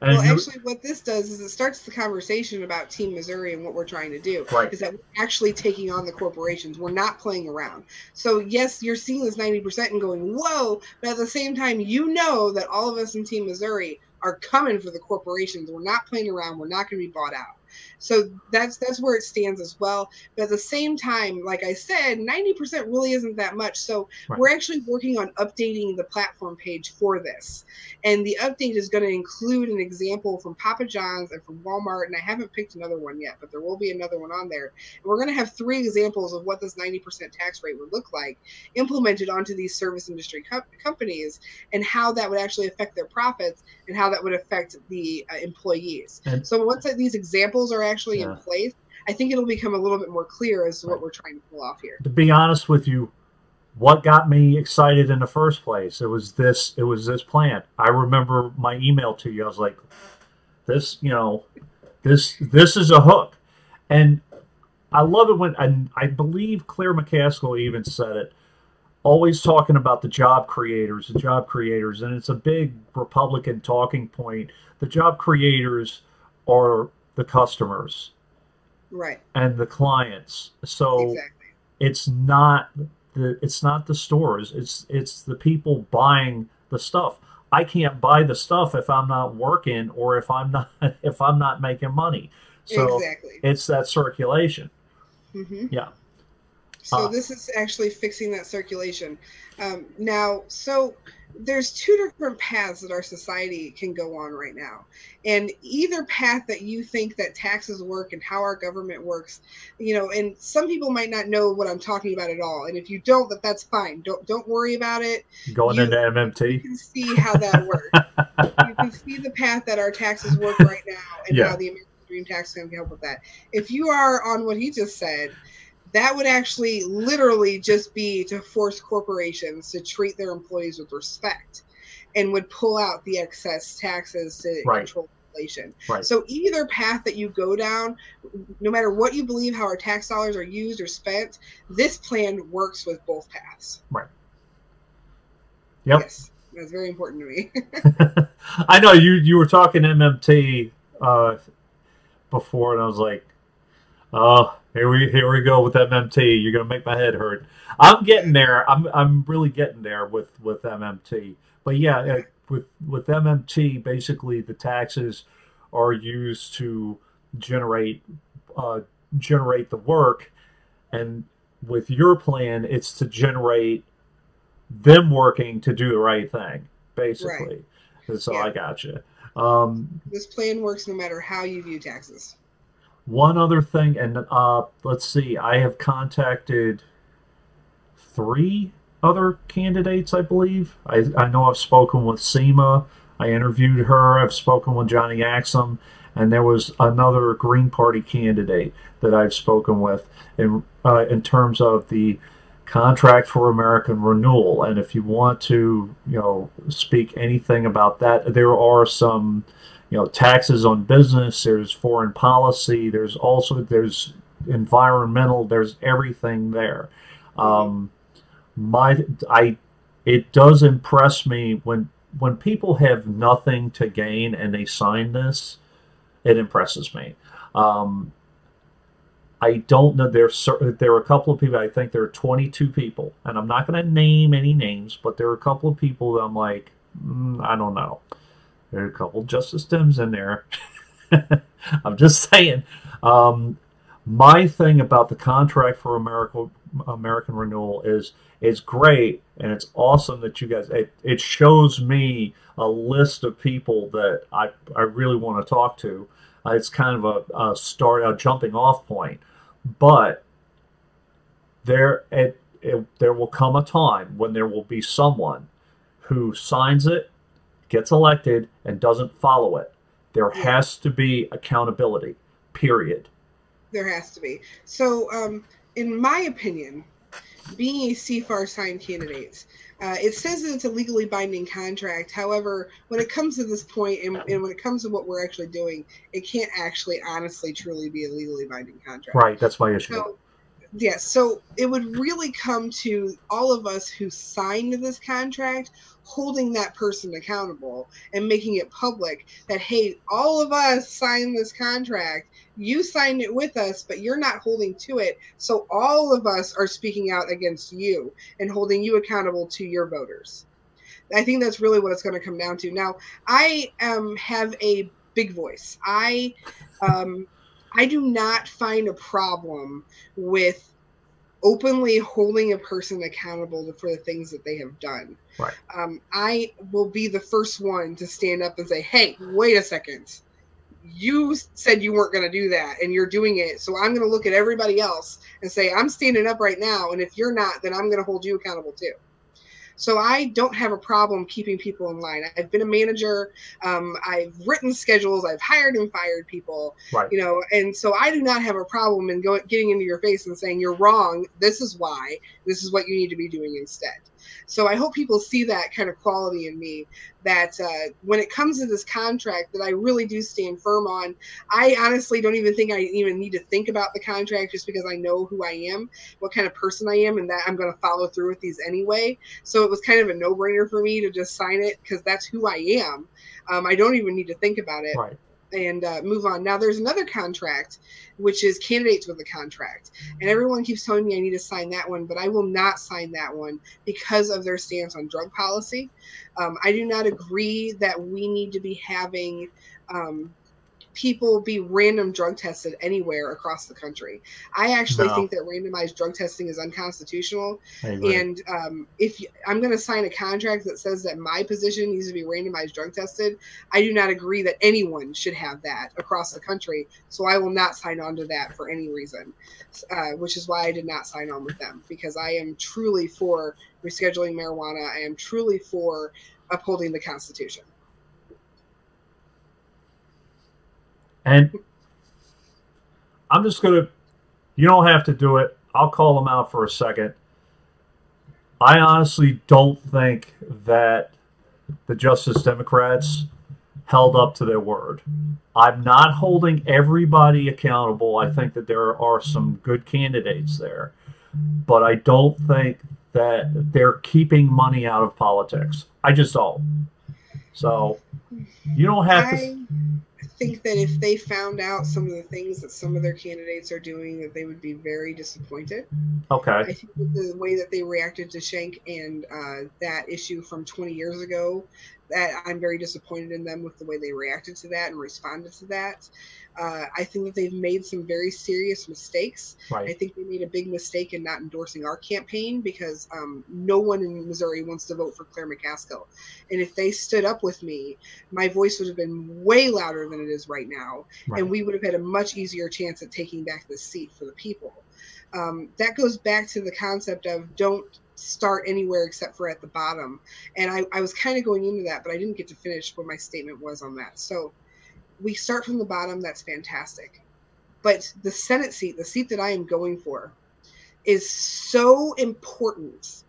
actually what this does is it starts the conversation about Team Missouri and what we're trying to do. Right. Is that we're actually taking on the corporations. We're not playing around. So yes, you're seeing this 90% and going, whoa, but at the same time, you know that all of us in Team Missouri are coming for the corporations. We're not playing around. We're not going to be bought out. So that's where it stands as well. But at the same time, like I said, 90% really isn't that much. So we're actually working on updating the platform page for this. And the update is going to include an example from Papa John's and from Walmart. And I haven't picked another one yet, but there will be another one on there. And we're going to have 3 examples of what this 90% tax rate would look like implemented onto these service industry companies, and how that would actually affect their profits and how that would affect the employees. So once these examples are actually in place, I think it'll become a little bit more clear as to what we're trying to pull off here. To be honest with you, what got me excited in the first place, it was this plan. I remember my email to you. I was like, this is a hook. And I love it when, and I believe Claire McCaskill even said it, always talking about the job creators, and it's a big Republican talking point. The job creators are the customers, right, and the clients. So exactly. it's not the stores. It's the people buying the stuff. I can't buy the stuff if I'm not working or if I'm not making money. So exactly. It's that circulation. Mm-hmm. Yeah. So this is actually fixing that circulation. Now, so there's two different paths that our society can go on right now, and either path that you think that taxes work and how our government works, and some people might not know what I'm talking about at all, and if you don't, that's fine. Don't worry about it. Going you into you MMT. can see how that works. You can see the path that our taxes work right now and how Yeah. the American Dream tax can help with that. If you are on what he just said, that would actually literally just be to force corporations to treat their employees with respect and would pull out the excess taxes to Right. control inflation. Right. So either path that you go down, no matter what you believe how our tax dollars are used or spent, this plan works with both paths. Right. Yep. Yes, that's very important to me. I know you were talking MMT before, and I was like, oh, here we go with MMT. You're gonna make my head hurt. I'm getting there. I'm really getting there with MMT. But yeah, with MMT, basically the taxes are used to generate uh, generate the work, and with your plan, it's to generate them working to do the right thing, Right. basically. So Yeah. I got you. This plan works no matter how you view taxes. One other thing, and let's see, I have contacted three other candidates, I believe. I know I've spoken with Seema. I interviewed her. I've spoken with Johnny Axum, and there was another Green Party candidate that I've spoken with in terms of the contract for American renewal. And if you want to, speak anything about that, there are some, taxes on business. There's foreign policy. There's environmental. There's everything there. Um, my I It does impress me when people have nothing to gain and they sign this. It impresses me. Um, I don't know. There are a couple of people. I think there are 22 people, and I'm not going to name any names, but there are a couple of people that I'm like, I don't know. There are a couple of Justice Dems in there. I'm just saying. My thing about the contract for American renewal is it's great and it's awesome that you guys. It shows me a list of people that I really want to talk to. It's kind of a jumping off point, but there will come a time when there will be someone who signs it, gets elected, and doesn't follow it. There Yeah. has to be accountability. Period. There has to be. So, in my opinion, being a CFAR signed candidate, it says that it's a legally binding contract. However, when it comes to this point and when it comes to what we're actually doing, it can't actually honestly truly be a legally binding contract. Right. That's my issue. So, yes, so it would really come to all of us who signed this contract holding that person accountable and making it public that, hey, all of us signed this contract. You signed it with us, but you're not holding to it. So all of us are speaking out against you and holding you accountable to your voters. I think that's really what it's going to come down to. Now, I have a big voice. I do not find a problem with openly holding a person accountable for the things that they have done. Right. I will be the first one to stand up and say, hey, wait a second. You said you weren't going to do that and you're doing it. So I'm going to look at everybody else and say, I'm standing up right now. And if you're not, then I'm going to hold you accountable too. So I don't have a problem keeping people in line. I've been a manager. I've written schedules. I've hired and fired people. Right. And so I do not have a problem in getting into your face and saying you're wrong. This is why. This is what you need to be doing instead. So I hope people see that kind of quality in me, that when it comes to this contract that I really do stand firm on. I honestly don't even think I even need to think about the contract just because I know who I am, what kind of person I am, and that I'm going to follow through with these anyway. So it was kind of a no-brainer for me to just sign it because that's who I am. I don't even need to think about it. Right. And move on. Now, there's another contract, which is candidates with a contract. And everyone keeps telling me I need to sign that one, but I will not sign that one because of their stance on drug policy. I do not agree that we need to be having people be random drug tested anywhere across the country. I actually No, think that randomized drug testing is unconstitutional. I agree. And if I'm going to sign a contract that says that my position needs to be randomized drug tested, I do not agree that anyone should have that across the country. So I will not sign on to that for any reason, which is why I did not sign on with them, because I am truly for rescheduling marijuana. I am truly for upholding the Constitution. And I'm just gonna. You don't have to do it. I'll call them out for a second. I honestly don't think that the Justice Democrats held up to their word. I'm not holding everybody accountable. I think that there are some good candidates there, but I don't think that they're keeping money out of politics. I just don't. So you don't have to. I think that if they found out some of the things that some of their candidates are doing, that they would be very disappointed. Okay. I think that the way that they reacted to Schenck and that issue from 20 years ago, that I'm very disappointed in them with the way they reacted to that and responded to that. I think that they've made some very serious mistakes. I Right. think they made a big mistake in not endorsing our campaign, because no one in Missouri wants to vote for Claire McCaskill. And if they stood up with me, my voice would have been way louder than it is right now. And Right. we would have had a much easier chance at taking back this seat for the people. That goes back to the concept of don't start anywhere except for at the bottom. And I was kind of going into that, but I didn't get to finish what my statement was on that. So we start from the bottom. That's fantastic. But the Senate seat, the seat that I am going for, is so important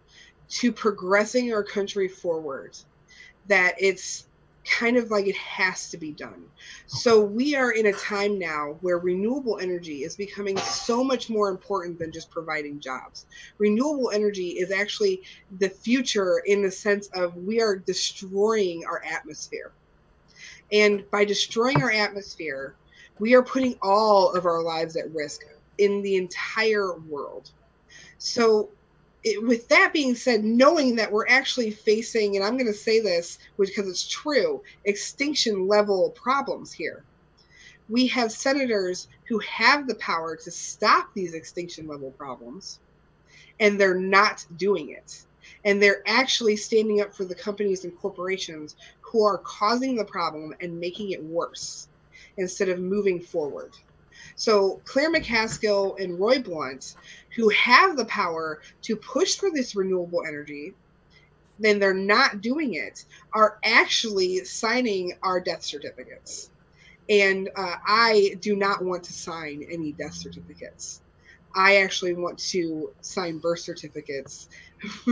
to progressing our country forward that it's kind of like it has to be done. So we are in a time now where renewable energy is becoming so much more important than just providing jobs. Renewable energy is actually the future, in the sense of we are destroying our atmosphere. And by destroying our atmosphere, we are putting all of our lives at risk in the entire world. So with that being said, knowing that we're actually facing, and I'm going to say this because it's true, extinction level problems here. We have senators who have the power to stop these extinction level problems, and they're not doing it. And they're actually standing up for the companies and corporations who are causing the problem and making it worse instead of moving forward. So Claire McCaskill and Roy Blunt, who have the power to push for this renewable energy, then they're not doing it, are actually signing our death certificates. And I do not want to sign any death certificates. I actually want to sign birth certificates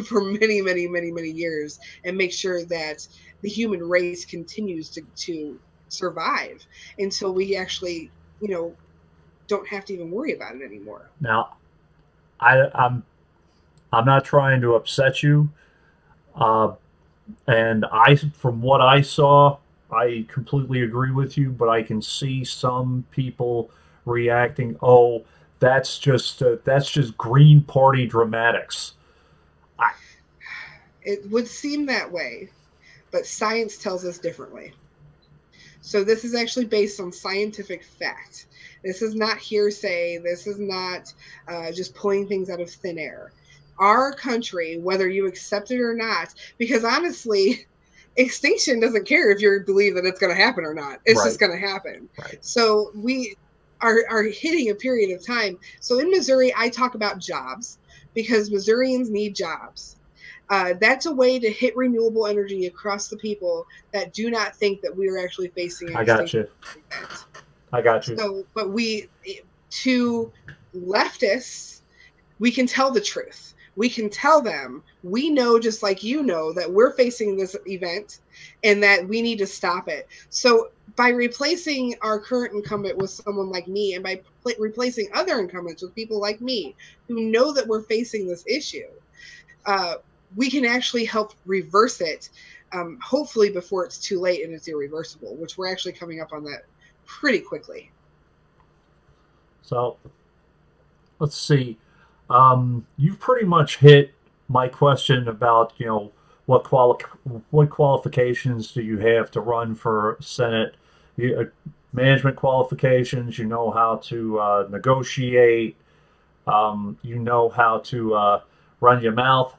for many, many, many, many years and make sure that the human race continues to survive until we actually, don't have to even worry about it anymore. Now, I'm not trying to upset you, uh, and from what I saw, I completely agree with you. But I can see some people reacting. Oh, that's just Green Party dramatics. I, It would seem that way, but science tells us differently. So this is actually based on scientific fact. This is not hearsay. This is not just pulling things out of thin air. Our country, whether you accept it or not, because honestly, extinction doesn't care if you believe that it's going to happen or not. It's right, just going to happen. right. So we are hitting a period of time. So in Missouri, I talk about jobs because Missourians need jobs. That's a way to hit renewable energy across the people that do not think that we are actually facing an I got extinction you. event. I got you. So, but to leftists, we can tell the truth. We can tell them, we know, just like you know, that we're facing this event and that we need to stop it. So by replacing our current incumbent with someone like me, and by replacing other incumbents with people like me who know that we're facing this issue, we can actually help reverse it, hopefully before it's too late and it's irreversible, which we're actually coming up on that pretty quickly. So let's see. You've pretty much hit my question about what qualifications do you have to run for Senate. management qualifications. You know how to negotiate. You know how to run your mouth.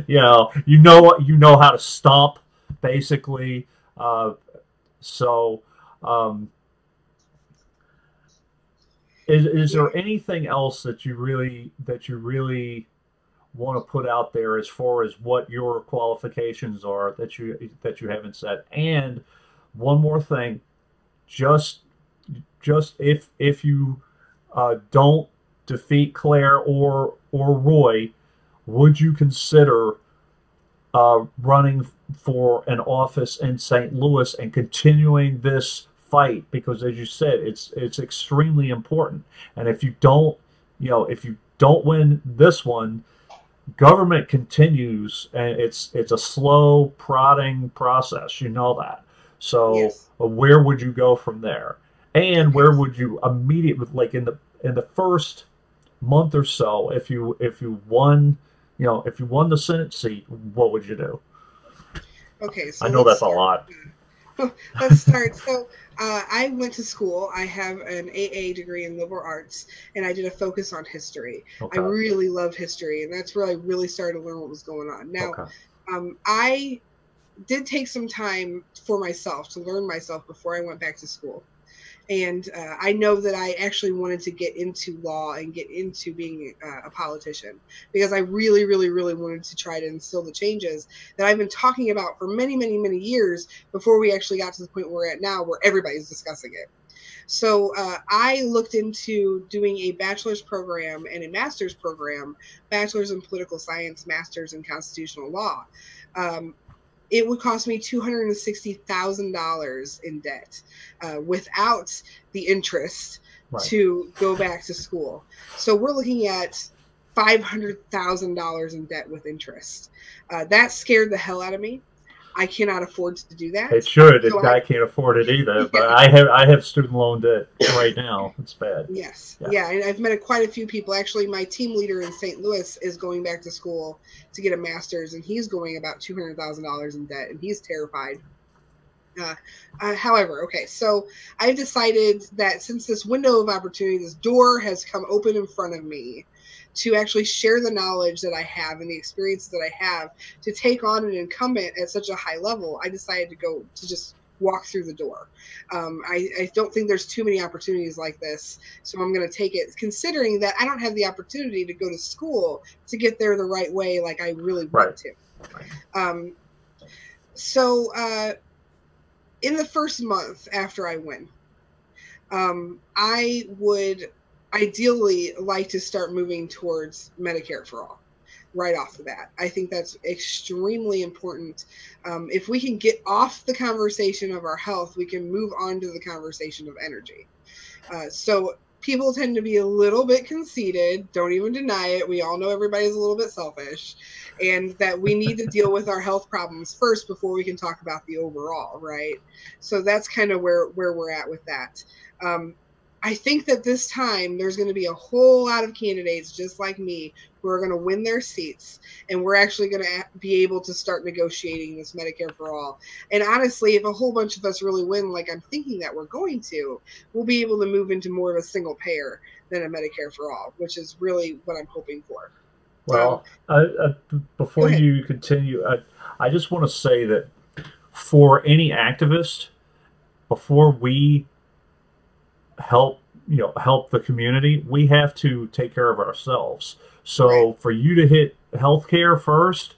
You know how to stomp, basically. Uh, so, um, is Yeah. there anything else that you really want to put out there as far as what your qualifications are that you haven't said? And one more thing, just just if you don't defeat Claire or Roy, would you consider running for an office in St. Louis and continuing this fight? Because, as you said, it's extremely important. And if you don't win this one, government continues, and it's a slow prodding process. You know that. So Yes. where would you go from there? And Okay. where would you immediately, like in the first month or so, if you won the Senate seat, what would you do? Okay. I So know let's that's a start. lot. Let's start. So, I went to school. I have an AA degree in liberal arts, and I did a focus on history. I Okay. really love history, and that's where I really started to learn what was going on. Now, Okay. I did take some time for myself to learn myself before I went back to school. And I know that I actually wanted to get into law and get into being a politician because I really, really, really wanted to try to instill the changes that I've been talking about for many, many, many years before we actually got to the point we're at now where everybody's discussing it. So I looked into doing a bachelor's program and a master's program, bachelor's in political science, master's in constitutional law. Um, it would cost me $260,000 in debt without the interest Right. to go back to school. So we're looking at $500,000 in debt with interest. That scared the hell out of me. I cannot afford to do It that. should. So I can't afford it either. But yeah, I have student loan debt right now. It's bad. yes, Yeah. yeah, and I've met quite a few people. Actually, my team leader in St. Louis is going back to school to get a master's, and he's going about $200,000 in debt, and he's terrified. Uh, however, okay, so I've decided that since this window of opportunity, this door has come open in front of me to actually share the knowledge that I have and the experiences that I have to take on an incumbent at such a high level, I decided to go to just walk through the door. I don't think there's too many opportunities like this, so I'm going to take it, considering that I don't have the opportunity to go to school to get there the right way like I really Right. want to. Um, so, in the first month after I win, I would ideally like to start moving towards Medicare for all right off the bat. I think that's extremely important. If we can get off the conversation of our health, we can move on to the conversation of energy. So people tend to be a little bit conceited. Don't even deny it. We all know everybody's a little bit selfish, and that we need to deal with our health problems first before we can talk about the overall, right? So that's kind of where we're at with that. Um, I think that this time there's going to be a whole lot of candidates just like me who are going to win their seats, and we're actually going to be able to start negotiating this Medicare for all. And honestly, if a whole bunch of us really win, like I'm thinking that we're going to, we'll be able to move into more of a single payer than a Medicare for all, which is really what I'm hoping for. Um, Well, Go before ahead. you continue, I just want to say that for any activist, before we help the community, we have to take care of ourselves. Right, So for you to hit healthcare first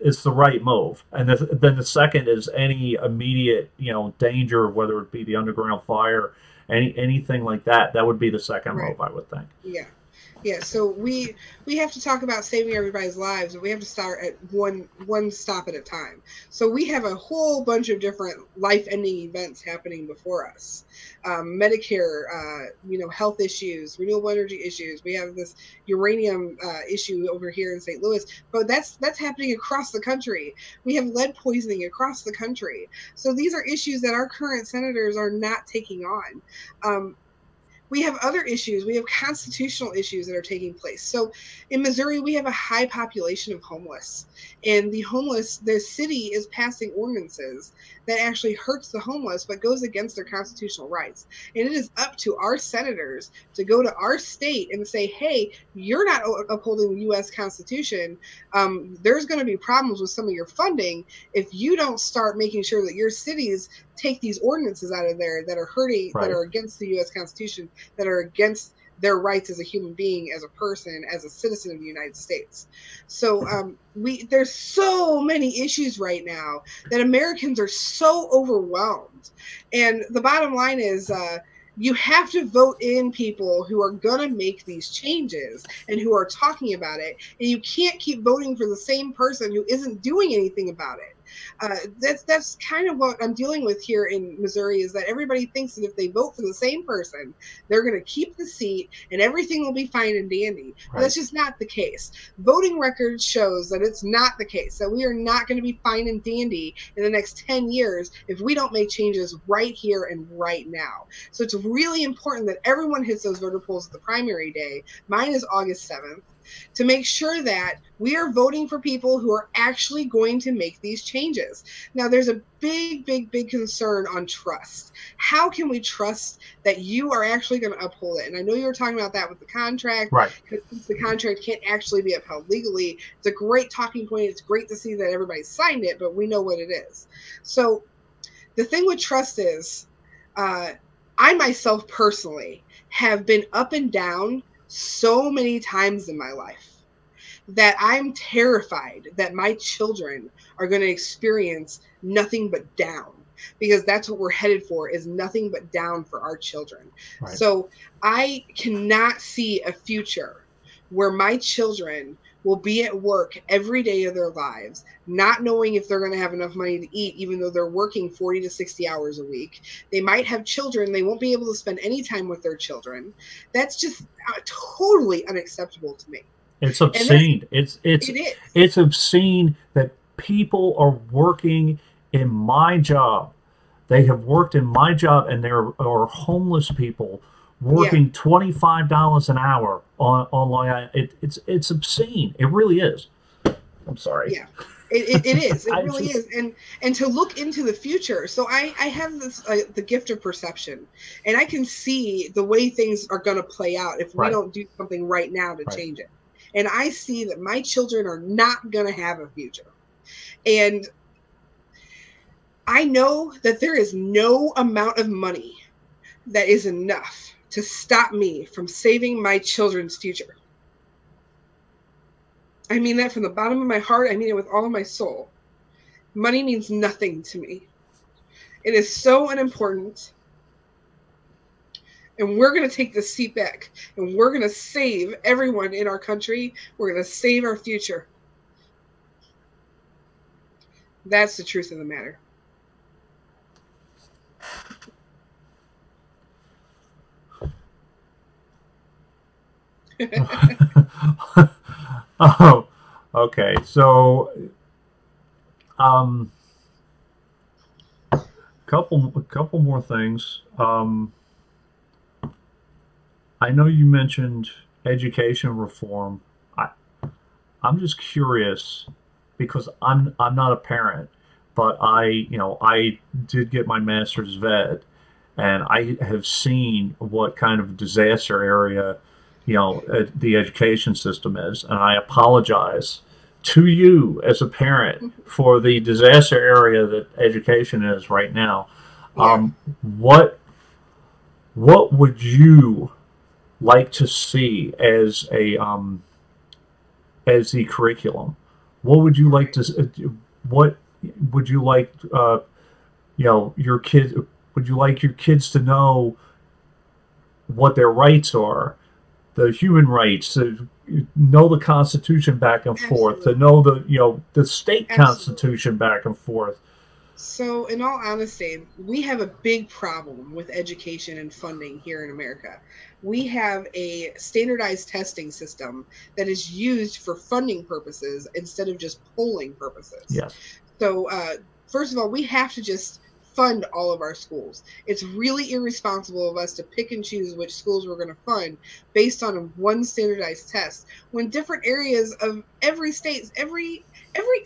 is the right move, and then the second is any immediate danger, whether it be the underground fire, anything like that. That would be the second right. move, I would think. Yeah. Yeah, so we have to talk about saving everybody's lives, and we have to start at one stop at a time. So we have a whole bunch of different life-ending events happening before us. Medicare, health issues, renewable energy issues. We have this uranium issue over here in St. Louis, but that's happening across the country. We have lead poisoning across the country. So these are issues that our current senators are not taking on. Um, we have other issues. We have constitutional issues that are taking place. So in Missouri, we have a high population of homeless. And the city is passing ordinances that actually hurts the homeless, but goes against their constitutional rights. And it is up to our senators to go to our state and say, hey, you're not upholding the U.S. Constitution. There's going to be problems with some of your funding if you don't start making sure that your cities take these ordinances out of there that are hurting, Right. that are against the U.S. Constitution, that are against their rights as a human being, as a person, as a citizen of the United States. So there's so many issues right now that Americans are so overwhelmed. And the bottom line is, you have to vote in people who are going to make these changes and who are talking about it. And you can't keep voting for the same person who isn't doing anything about it. That's kind of what I'm dealing with here in Missouri, is that everybody thinks that if they vote for the same person, they're going to keep the seat and everything will be fine and dandy. But that's just not the case. Voting records shows that it's not the case, that we are not going to be fine and dandy in the next 10 years if we don't make changes right here and right now. So it's really important that everyone hits those voter polls at the primary day. Mine is August 7th. To make sure that we are voting for people who are actually going to make these changes. Now, there's a big concern on trust. How can we trust that you are actually going to uphold it? And I know you were talking about that with the contract, right? Because since the contract can't actually be upheld legally, it's a great talking point. It's great to see that everybody signed it, but we know what it is. So the thing with trust is, I myself personally have been up and down so many times in my life that I'm terrified that my children are going to experience nothing but down, because that's what we're headed for, is nothing but down for our children. Right. So I cannot see a future where my children will be at work every day of their lives, not knowing if they're going to have enough money to eat, even though they're working 40 to 60 hours a week. They might have children. They won't be able to spend any time with their children. That's just totally unacceptable to me. It's obscene. It is. It's obscene that people are working in my job. They have worked in my job, and there are homeless people working $25 an hour online. It's obscene. It really is. I'm sorry. Yeah, it is. It really is. And to look into the future. So I have this the gift of perception, and I can see the way things are going to play out if we don't do something right now to change it. And I see that my children are not going to have a future. And I know that there is no amount of money that is enough to stop me from saving my children's future. I mean that from the bottom of my heart. I mean it with all of my soul. Money means nothing to me. It is so unimportant. And we're going to take this seat back, and we're going to save everyone in our country. We're going to save our future. That's the truth of the matter. Oh, okay. So, couple more things. I know you mentioned education reform. I'm just curious, because I'm not a parent, but I did get my master's vet, and I have seen what kind of disaster area the education system is, and I apologize to you as a parent for the disaster area that education is right now. Yeah. What would you like to see as the curriculum? What would you like to? What would you like? Your kids. Would you like your kids to know what their rights are, the human rights, to know the Constitution back and forth, to know the state Constitution back and forth? So, in all honesty, we have a big problem with education and funding here in America. We have a standardized testing system that is used for funding purposes instead of just polling purposes. Yes. So, first of all, we have to just fund all of our schools. It's really irresponsible of us to pick and choose which schools we're going to fund based on one standardized test, when different areas of every state, every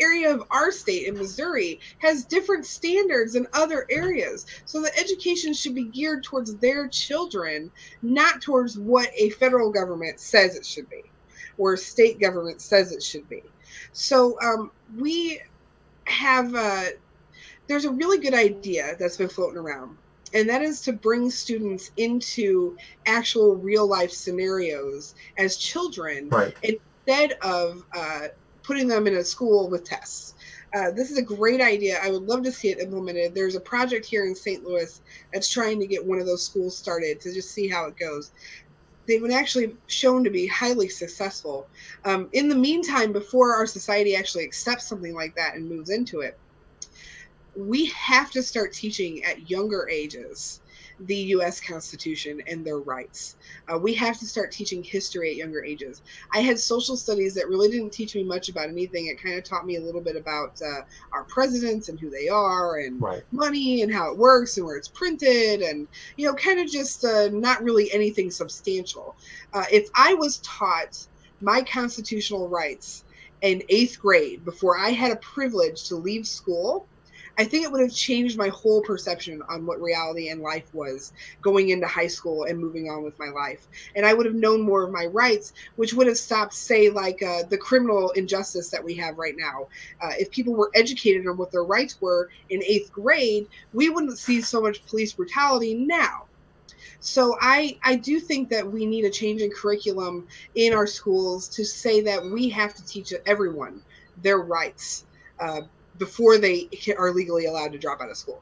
area of our state in Missouri has different standards than other areas. So the education should be geared towards their children, not towards what a federal government says it should be or state government says it should be. So we have there's a really good idea that's been floating around, and that is to bring students into actual real life scenarios as children, Right. instead of putting them in a school with tests. This is a great idea. I would love to see it implemented. There's a project here in St. Louis that's trying to get one of those schools started to just see how it goes. They've been actually shown to be highly successful. In the meantime, before our society actually accepts something like that and moves into it, we have to start teaching at younger ages the U.S. Constitution and their rights. We have to start teaching history at younger ages. I had social studies that really didn't teach me much about anything. It kind of taught me a little bit about our presidents and who they are, and Right. money and how it works and where it's printed, and kind of just not really anything substantial. If I was taught my constitutional rights in 8th grade before I had a privilege to leave school, I think it would have changed my whole perception on what reality and life was going into high school and moving on with my life. And I would have known more of my rights, which would have stopped, say, like the criminal injustice that we have right now. If people were educated on what their rights were in 8th grade, we wouldn't see so much police brutality now. So I do think that we need a change in curriculum in our schools to say that we have to teach everyone their rights before they are legally allowed to drop out of school.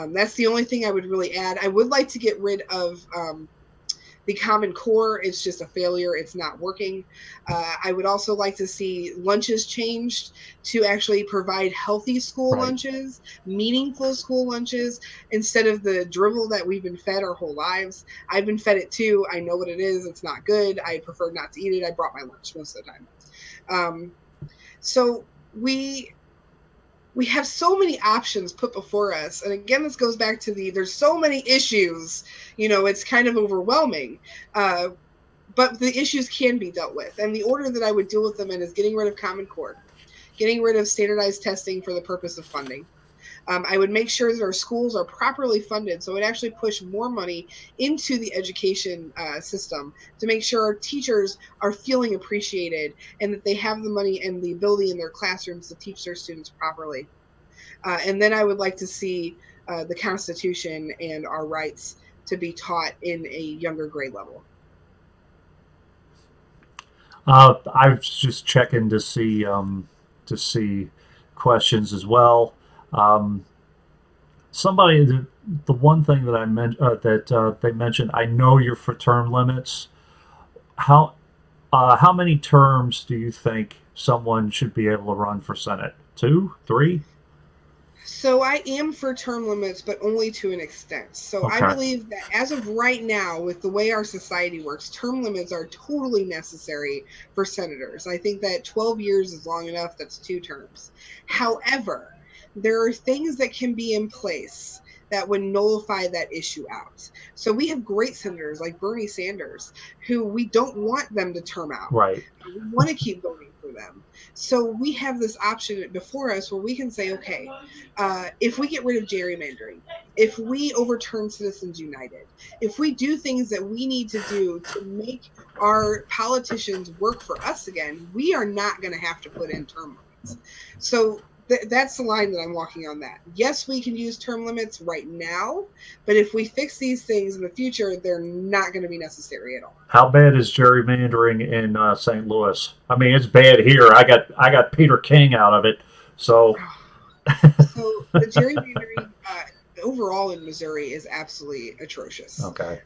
That's the only thing I would really add. I would like to get rid of the Common Core. It's just a failure. It's not working. I would also like to see lunches changed to actually provide healthy school lunches, meaningful school lunches, instead of the drivel that we've been fed our whole lives. I've been fed it too. I know what it is. It's not good. I prefer not to eat it. I brought my lunch most of the time. So we have so many options put before us. And again, this goes back to there's so many issues, it's kind of overwhelming. But the issues can be dealt with. And the order that I would deal with them in is getting rid of Common Core, getting rid of standardized testing for the purpose of funding. I would make sure that our schools are properly funded, so it actually push more money into the education system to make sure our teachers are feeling appreciated and that they have the money and the ability in their classrooms to teach their students properly. And then I would like to see the Constitution and our rights to be taught in a younger grade level. I was just checking to see questions as well. Somebody, the one thing that I that they mentioned, I know you're for term limits. How many terms do you think someone should be able to run for Senate? 2, 3? So I am for term limits, but only to an extent. So Okay. I believe that as of right now, with the way our society works, term limits are totally necessary for senators. I think that 12 years is long enough. That's 2 terms. However, there are things that can be in place that would nullify that issue out. So we have great senators like Bernie Sanders, who we don't want them to term out. Right. We want to keep voting for them. So we have this option before us where we can say, okay, if we get rid of gerrymandering, if we overturn Citizens United, if we do things that we need to do to make our politicians work for us again, we are not going to have to put in term limits. So that's the line that I'm walking on that. Yes, we can use term limits right now, but if we fix these things in the future, they're not going to be necessary at all. How bad is gerrymandering in St. Louis? I mean, it's bad here. I got Peter King out of it. So the gerrymandering overall in Missouri is absolutely atrocious. Okay.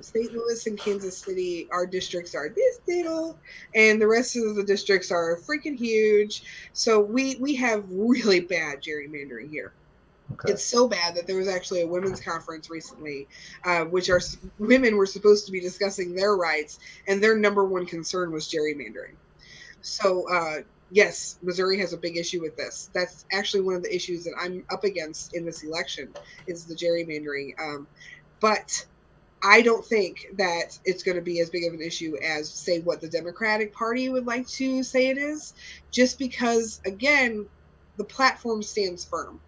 St. Louis and Kansas City, our districts are this little, and the rest of the districts are freaking huge. So we have really bad gerrymandering here. Okay. It's so bad that there was actually a women's conference recently, which our women were supposed to be discussing their rights, and their number one concern was gerrymandering. So yes, Missouri has a big issue with this. That's actually one of the issues that I'm up against in this election is the gerrymandering. But I don't think that it's going to be as big of an issue as, say, what the Democratic Party would like to say it is, just because, again, the platform stands firm.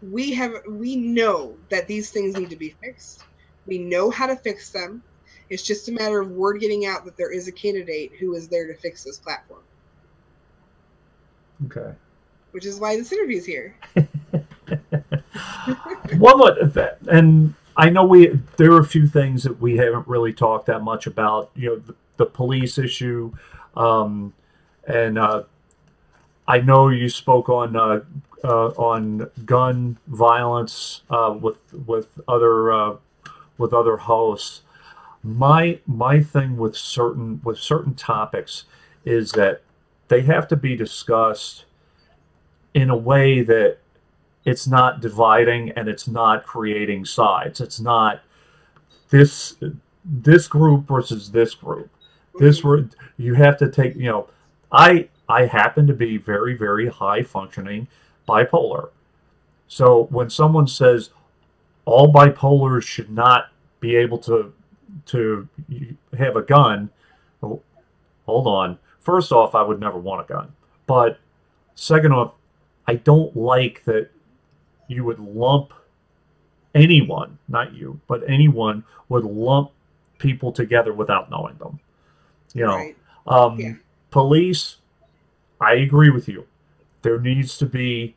We know that these things need to be fixed. We know how to fix them. It's just a matter of word getting out that there is a candidate who is there to fix this platform. Okay. Which is why this interview is here. And I know there are a few things that we haven't really talked that much about. The police issue, and I know you spoke on gun violence with other hosts. My thing with certain topics is that they have to be discussed in a way that it's not dividing and it's not creating sides. It's not this group versus this group. You have to take, I happen to be very, very high functioning bipolar. So when someone says all bipolars should not be able to have a gun, hold on. First off, I would never want a gun. But second off, I don't like that you would lump anyone, not you, but anyone would lump people together without knowing them. Right. Yeah. Police, I agree with you. There needs to be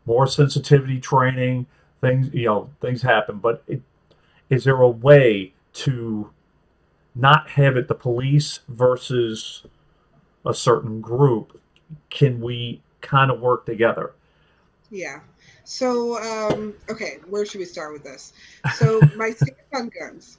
more sensitivity training. Things happen, but is there a way to not have it the police versus a certain group? Can we kind of work together? Yeah. So, okay, where should we start with this? So, my stance on guns.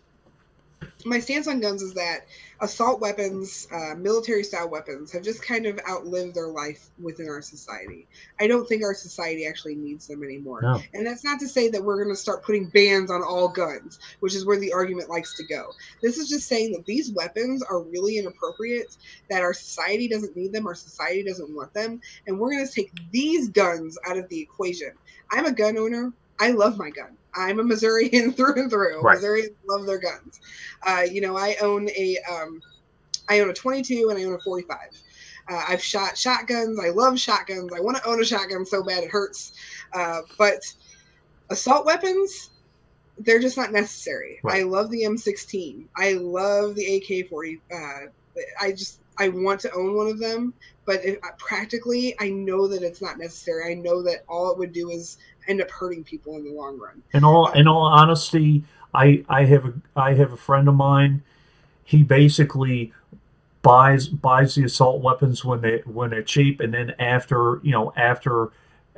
My stance on guns is that assault weapons, military-style weapons, have just kind of outlived their life within our society. I don't think our society actually needs them anymore. No. And that's not to say that we're going to start putting bans on all guns, which is where the argument likes to go. This is just saying that these weapons are really inappropriate, that our society doesn't need them, our society doesn't want them, and we're going to take these guns out of the equation. I'm a gun owner. I love my gun. I'm a Missourian through and through. Right. Missourians love their guns. I own a 22 and I own a 45. I've shot shotguns. I love shotguns. I want to own a shotgun so bad it hurts. But assault weapons, they're just not necessary. Right. I love the M16. I love the AK-40. I want to own one of them, but practically, I know that it's not necessary. I know that all it would do is end up hurting people in the long run. In all honesty, I have a friend of mine. He basically buys the assault weapons when they're cheap, and then after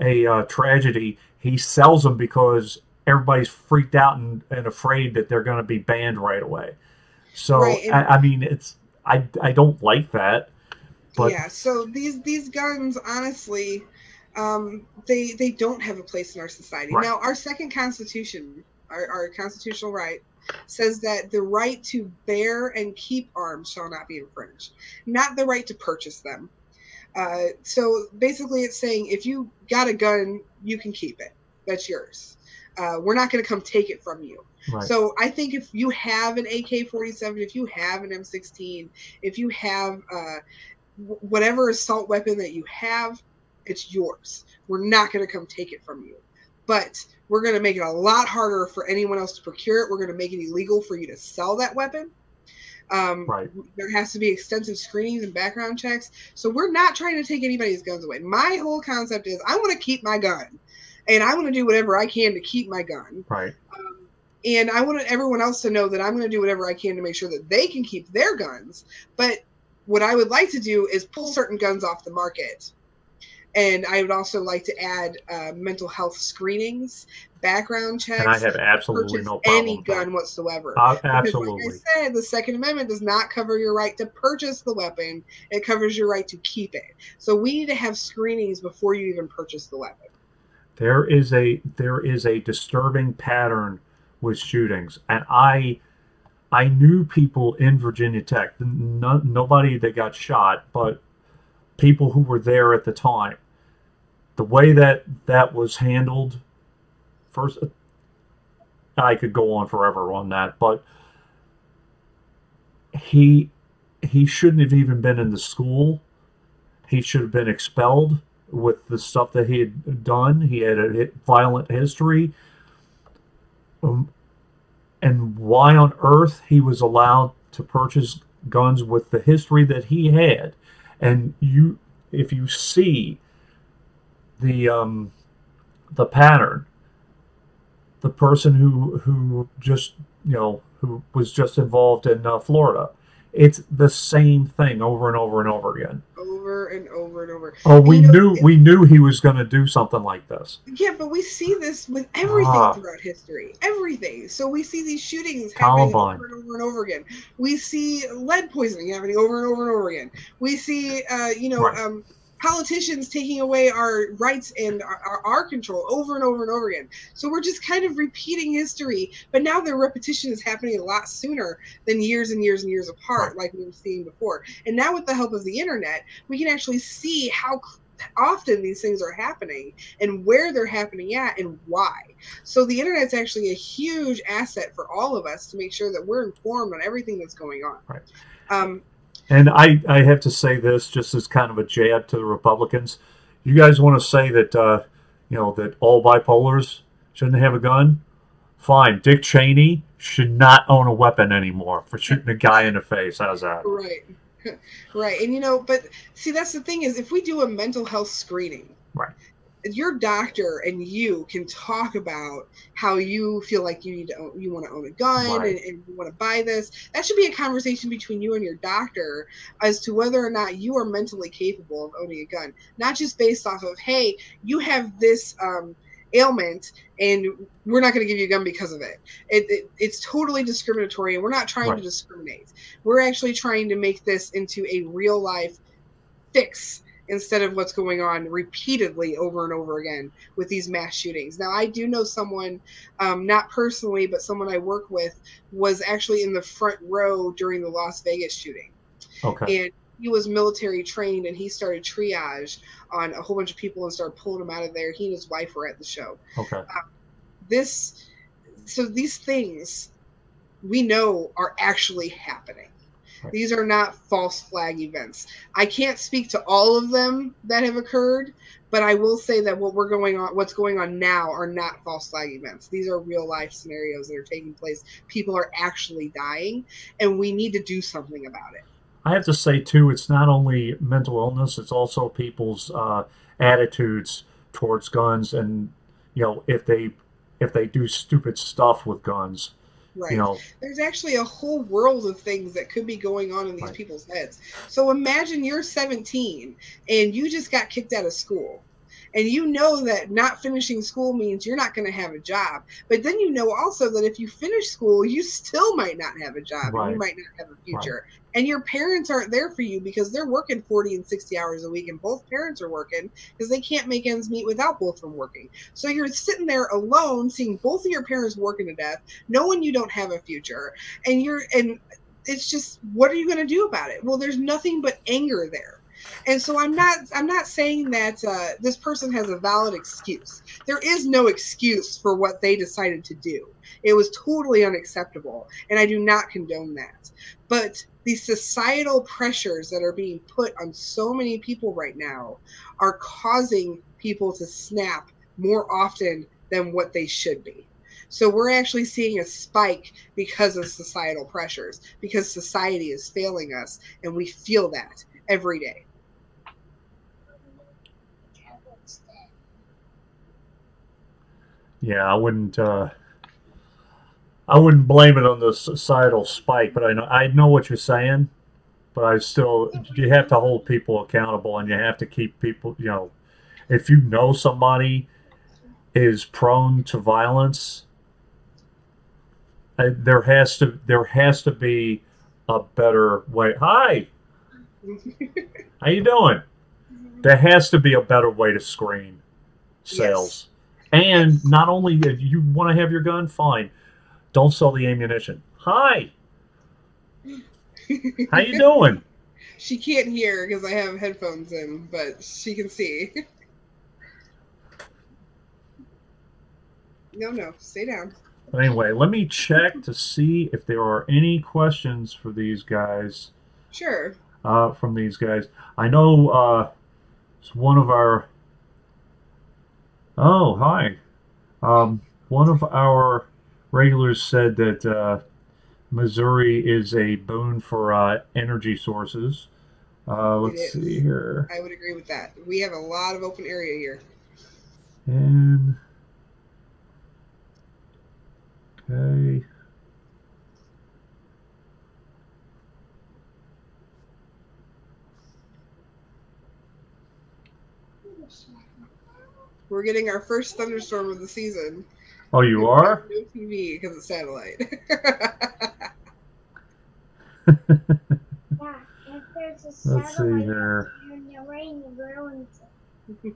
a tragedy, he sells them because everybody's freaked out and afraid that they're going to be banned right away. So right. I mean, I don't like that. But yeah, so these guns, honestly, they don't have a place in our society. Right. Now, our second constitution, our constitutional right, says that the right to bear and keep arms shall not be infringed, not the right to purchase them. So basically, it's saying if you got a gun, you can keep it. That's yours. We're not going to come take it from you. Right. So I think if you have an AK-47, if you have an M16, if you have whatever assault weapon that you have, it's yours. We're not going to come take it from you. But we're going to make it a lot harder for anyone else to procure it. We're going to make it illegal for you to sell that weapon. Right. There has to be extensive screenings and background checks. So we're not trying to take anybody's guns away. My whole concept is I want to keep my gun. And I want to do whatever I can to keep my gun. Right. And I want everyone else to know that I'm going to do whatever I can to make sure that they can keep their guns. But what I would like to do is pull certain guns off the market. And I would also like to add mental health screenings, background checks. And I have absolutely no problem any gun whatsoever. Absolutely. Because like I said, the Second Amendment does not cover your right to purchase the weapon. It covers your right to keep it. So we need to have screenings before you even purchase the weapon. There is a disturbing pattern with shootings, and I knew people in Virginia Tech, nobody that got shot, but people who were there at the time. The way that that was handled, first, I could go on forever on that, but he he shouldn't have even been in the school. He should have been expelled with the stuff that he had done. He had a violent history. Um, and why on earth he was allowed to purchase guns with the history that he had? And you, if you see the pattern, the person who just who was just involved in Florida, it's the same thing over and over and over again. Over and over and over. Oh, And, we knew he was going to do something like this. yeah, but we see this with everything throughout history. Everything. So we see these shootings happening Columbine. over and over and over again. We see lead poisoning happening over and over and over again. We see, Right. politicians taking away our rights and our control over and over and over again. So we're just kind of repeating history, but now the repetition is happening a lot sooner than years and years and years apart, Right. like we were seeing before. And now with the help of the internet, we can actually see how often these things are happening and where they're happening at and why. So the internet's actually a huge asset for all of us to make sure that we're informed on everything that's going on. Right. Um, And I have to say this just as kind of a jab to the Republicans. You guys want to say that that all bipolars shouldn't have a gun? Fine. Dick Cheney should not own a weapon anymore for shooting a guy in the face. How's that? Right. Right. And but see, that's the thing is if we do a mental health screening, Right. your doctor and you can talk about how you feel like you want to own a gun, Right. and you want to buy this. That should be a conversation between you and your doctor as to whether or not you are mentally capable of owning a gun, not just based off of, hey, you have this ailment and we're not going to give you a gun because of it. It's totally discriminatory, and we're not trying Right. to discriminate. We're actually trying to make this into a real life fix instead of what's going on repeatedly over and over again with these mass shootings. Now, I do know someone, not personally, but someone I work with was actually in the front row during the Las Vegas shooting. Okay. And he was military trained, and he started triage on a whole bunch of people and started pulling them out of there. He and his wife were at the show. Okay. So these things we know are actually happening. Right. These are not false flag events. I can't speak to all of them that have occurred, but I will say that what's going on now are not false flag events. These are real life scenarios that are taking place. People are actually dying, and we need to do something about it. I have to say too, it's not only mental illness; it's also people's attitudes towards guns, and if they do stupid stuff with guns. Right. There's actually a whole world of things that could be going on in these people's heads. So imagine you're 17 and you just got kicked out of school. And you know that not finishing school means you're not going to have a job. But then you know also that if you finish school, you still might not have a job. Right. And you might not have a future. Right. And your parents aren't there for you because they're working 40 and 60 hours a week, and both parents are working because they can't make ends meet without both of them working. So you're sitting there alone, seeing both of your parents working to death, knowing you don't have a future, and it's just, what are you going to do about it? Well, there's nothing but anger there. And so I'm not saying that this person has a valid excuse. There is no excuse for what they decided to do. It was totally unacceptable, and I do not condone that. But the societal pressures that are being put on so many people right now are causing people to snap more often than what they should be. So we're actually seeing a spike because of societal pressures, because society is failing us, and we feel that every day. Yeah, I wouldn't blame it on the societal spike, but I know what you're saying, but you have to hold people accountable, and you have to keep people, if you know somebody is prone to violence, there has to be a better way. Hi, how you doing? There has to be a better way to screen sales. Yes. And not only if you want to have your gun, fine. Don't sell the ammunition. Hi. How you doing? She can't hear because I have headphones in, but she can see. No, stay down. But anyway, let me check to see if there are any questions for these guys. Sure. From these guys, I know it's one of our. Oh, hi. One of our regulars said that Missouri is a boon for energy sources. It Let's see is. here. I would agree with that. We have a lot of open area here. And okay. We're getting our first thunderstorm of the season. Oh, you are? No TV because it's satellite. Yeah, if there's a Let's see satellite here. and the rain ruins it.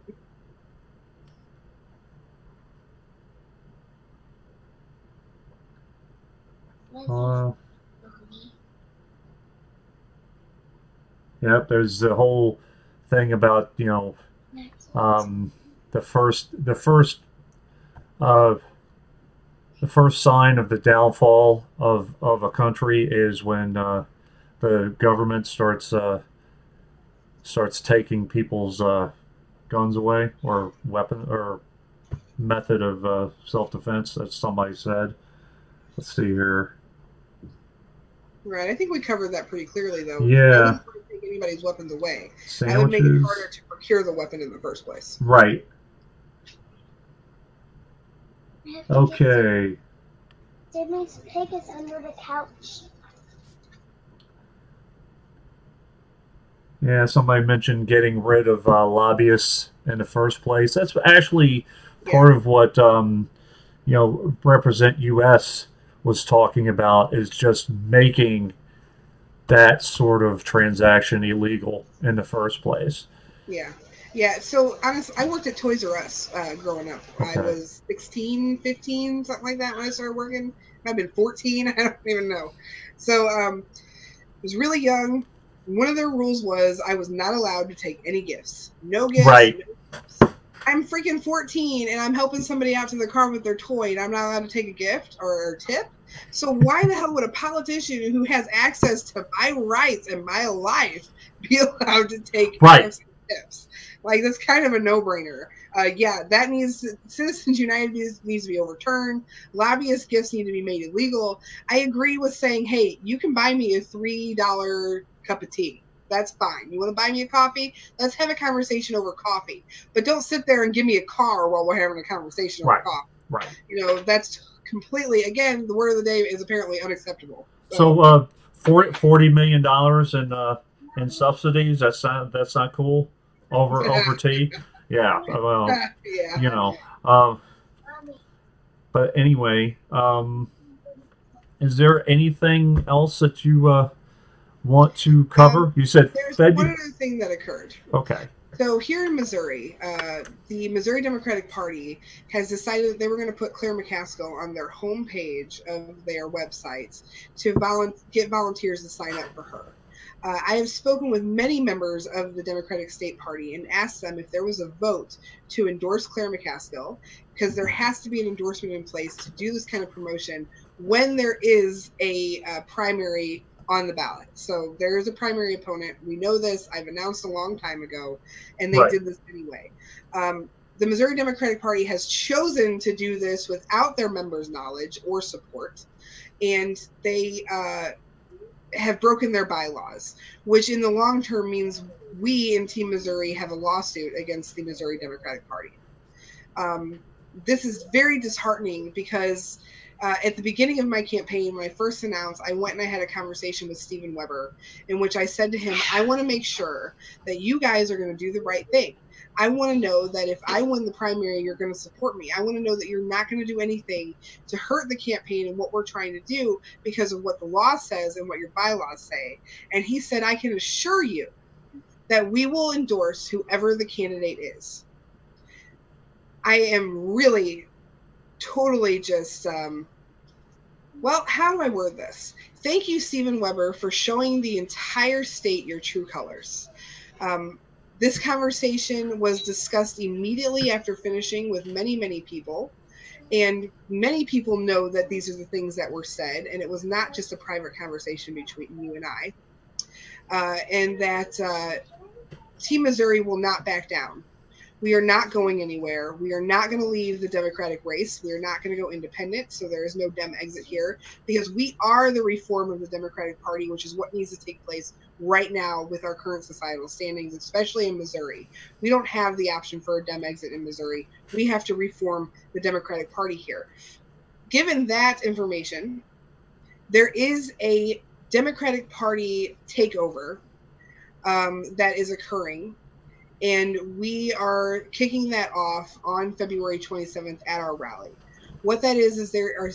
Yep, there's the whole thing about, the uh, first sign of the downfall of a country is when the government starts taking people's guns away, or weapon or method of self-defense, as somebody said. Let's see here. Right, I think we covered that pretty clearly, though. Yeah. I wouldn't take anybody's weapons away. Sandwiches. I would make it harder to procure the weapon in the first place. Right. Okay. Jimmy's pig is under the couch. Yeah, somebody mentioned getting rid of lobbyists in the first place. That's actually part of what Represent US was talking about, is just making that sort of transaction illegal in the first place. Yeah. So, honestly, I worked at Toys R Us growing up. Okay. I was 16, 15, something like that when I started working. I've been 14. I don't even know. So, I was really young. One of their rules was I was not allowed to take any gifts. No gifts. Right. No gifts. I'm freaking 14 and I'm helping somebody out to their car with their toy and I'm not allowed to take a gift or a tip. So why the hell would a politician who has access to my rights and my life be allowed to take gifts and tips? Like, that's kind of a no-brainer. Citizens United needs to be overturned. Lobbyist gifts need to be made illegal. I agree with saying, hey, you can buy me a $3 cup of tea. That's fine. You want to buy me a coffee? Let's have a conversation over coffee. But don't sit there and give me a car while we're having a conversation over coffee. Right. That's completely, again, the word of the day is apparently unacceptable. So $40 million in subsidies, that's not cool over tea. Yeah. Well, yeah. But anyway, is there anything else that you want to cover? You said there's one other thing that occurred. Okay. So here in Missouri, the Missouri Democratic Party has decided that they were going to put Claire McCaskill on their homepage of their websites to get volunteers to sign up for her. I have spoken with many members of the Democratic State Party and asked them if there was a vote to endorse Claire McCaskill, because there has to be an endorsement in place to do this kind of promotion when there is a primary on the ballot. So there is a primary opponent. We know this. I've announced a long time ago, and they did this anyway. The Missouri Democratic Party has chosen to do this without their members' knowledge or support, and they have broken their bylaws, which in the long term means we in Team Missouri have a lawsuit against the Missouri Democratic Party. This is very disheartening because at the beginning of my campaign, when I first announced, I went and I had a conversation with Stephen Weber in which I said to him, I want to make sure that you guys are going to do the right thing. I want to know that if I win the primary, you're going to support me. I want to know that you're not going to do anything to hurt the campaign and what we're trying to do because of what the law says and what your bylaws say. And he said, I can assure you that we will endorse whoever the candidate is. I am really totally just Well, how do I word this? Thank you, Stephen Weber, for showing the entire state your true colors. This conversation was discussed immediately after finishing with many, many people. And many people know that these are the things that were said, and it was not just a private conversation between you and I. And that Team Missouri will not back down. We are not going anywhere. We are not going to leave the Democratic race. We are not going to go independent, so there is no Dem exit here, because we are the reform of the Democratic Party, which is what needs to take place right now with our current societal standings, especially in Missouri. We don't have the option for a Dem exit in Missouri. We have to reform the Democratic Party here. Given that information, there is a Democratic Party takeover that is occurring. And we are kicking that off on February 27th at our rally. What that is there are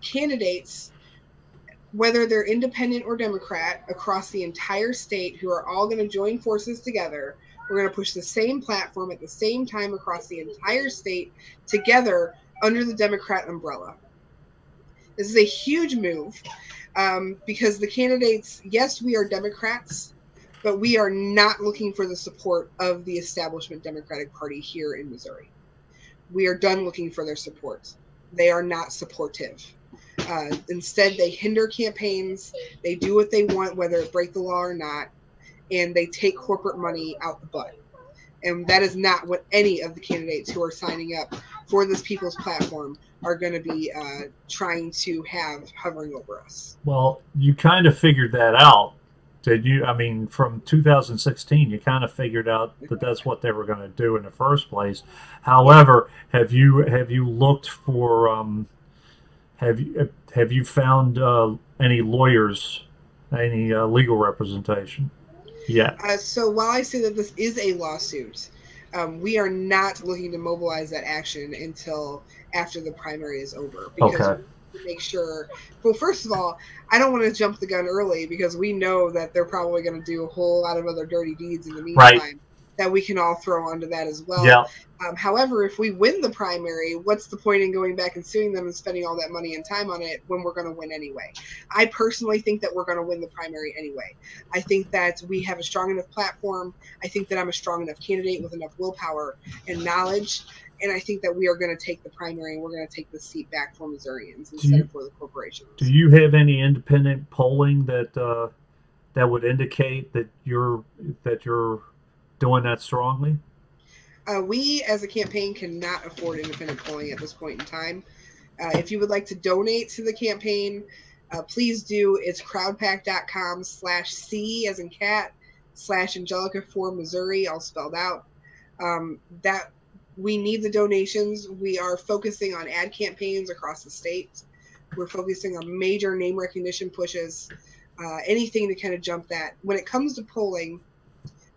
candidates, whether they're independent or Democrat, across the entire state who are all going to join forces together. We're going to push the same platform at the same time across the entire state together under the Democrat umbrella. This is a huge move because the candidates, yes, we are Democrats, but we are not looking for the support of the establishment Democratic Party here in Missouri. We are done looking for their support. They are not supportive. Instead, they hinder campaigns. They do what they want, whether it break the law or not, and they take corporate money out the butt. And that is not what any of the candidates who are signing up for this people's platform are going to be trying to have hovering over us. Well, you kind of figured that out. Did you? I mean, from 2016, you kind of figured out that that's what they were going to do in the first place. However, have you looked for have you found any lawyers, any legal representation? Yeah. So while I say that this is a lawsuit, we are not looking to mobilize that action until after the primary is over, because we make sure. Well, first of all, I don't want to jump the gun early because we know that they're probably going to do a whole lot of other dirty deeds in the meantime that we can all throw onto that as well. Yeah. However, if we win the primary, what's the point in going back and suing them and spending all that money and time on it when we're going to win anyway? I personally think that we're going to win the primary anyway. I think that we have a strong enough platform. I think that I'm a strong enough candidate with enough willpower and knowledge. And I think that we are going to take the primary and we're going to take the seat back for Missourians instead of for the corporations. Do you have any independent polling that that would indicate that you're doing that strongly? We, as a campaign, cannot afford independent polling at this point in time. If you would like to donate to the campaign, please do. It's crowdpack.com/C as in cat /Angelica for Missouri, all spelled out. That we need the donations. We are focusing on ad campaigns across the state. We're focusing on major name recognition pushes, anything to kind of jump that. When it comes to polling,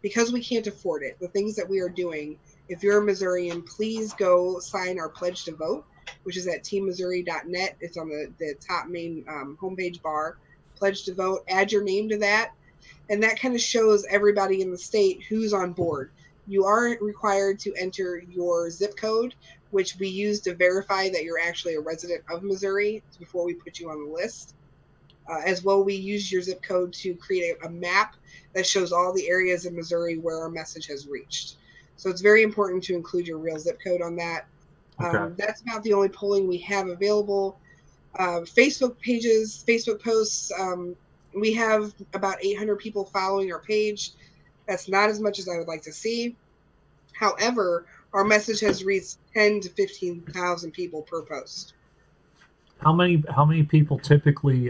because we can't afford it, the things that we are doing, if you're a Missourian, please go sign our pledge to vote, which is at teammissouri.net. It's on the top main homepage bar. Pledge to vote, add your name to that, and that kind of shows everybody in the state who's on board. You are required to enter your zip code, which we use to verify that you're actually a resident of Missouri before we put you on the list. As well, we use your zip code to create a map that shows all the areas of Missouri where our message has reached. So it's very important to include your real zip code on that. That's about the only polling we have available. Facebook pages, Facebook posts, we have about 800 people following our page. That's not as much as I would like to see. However, our message has reached 10 to 15,000 people per post. How many people typically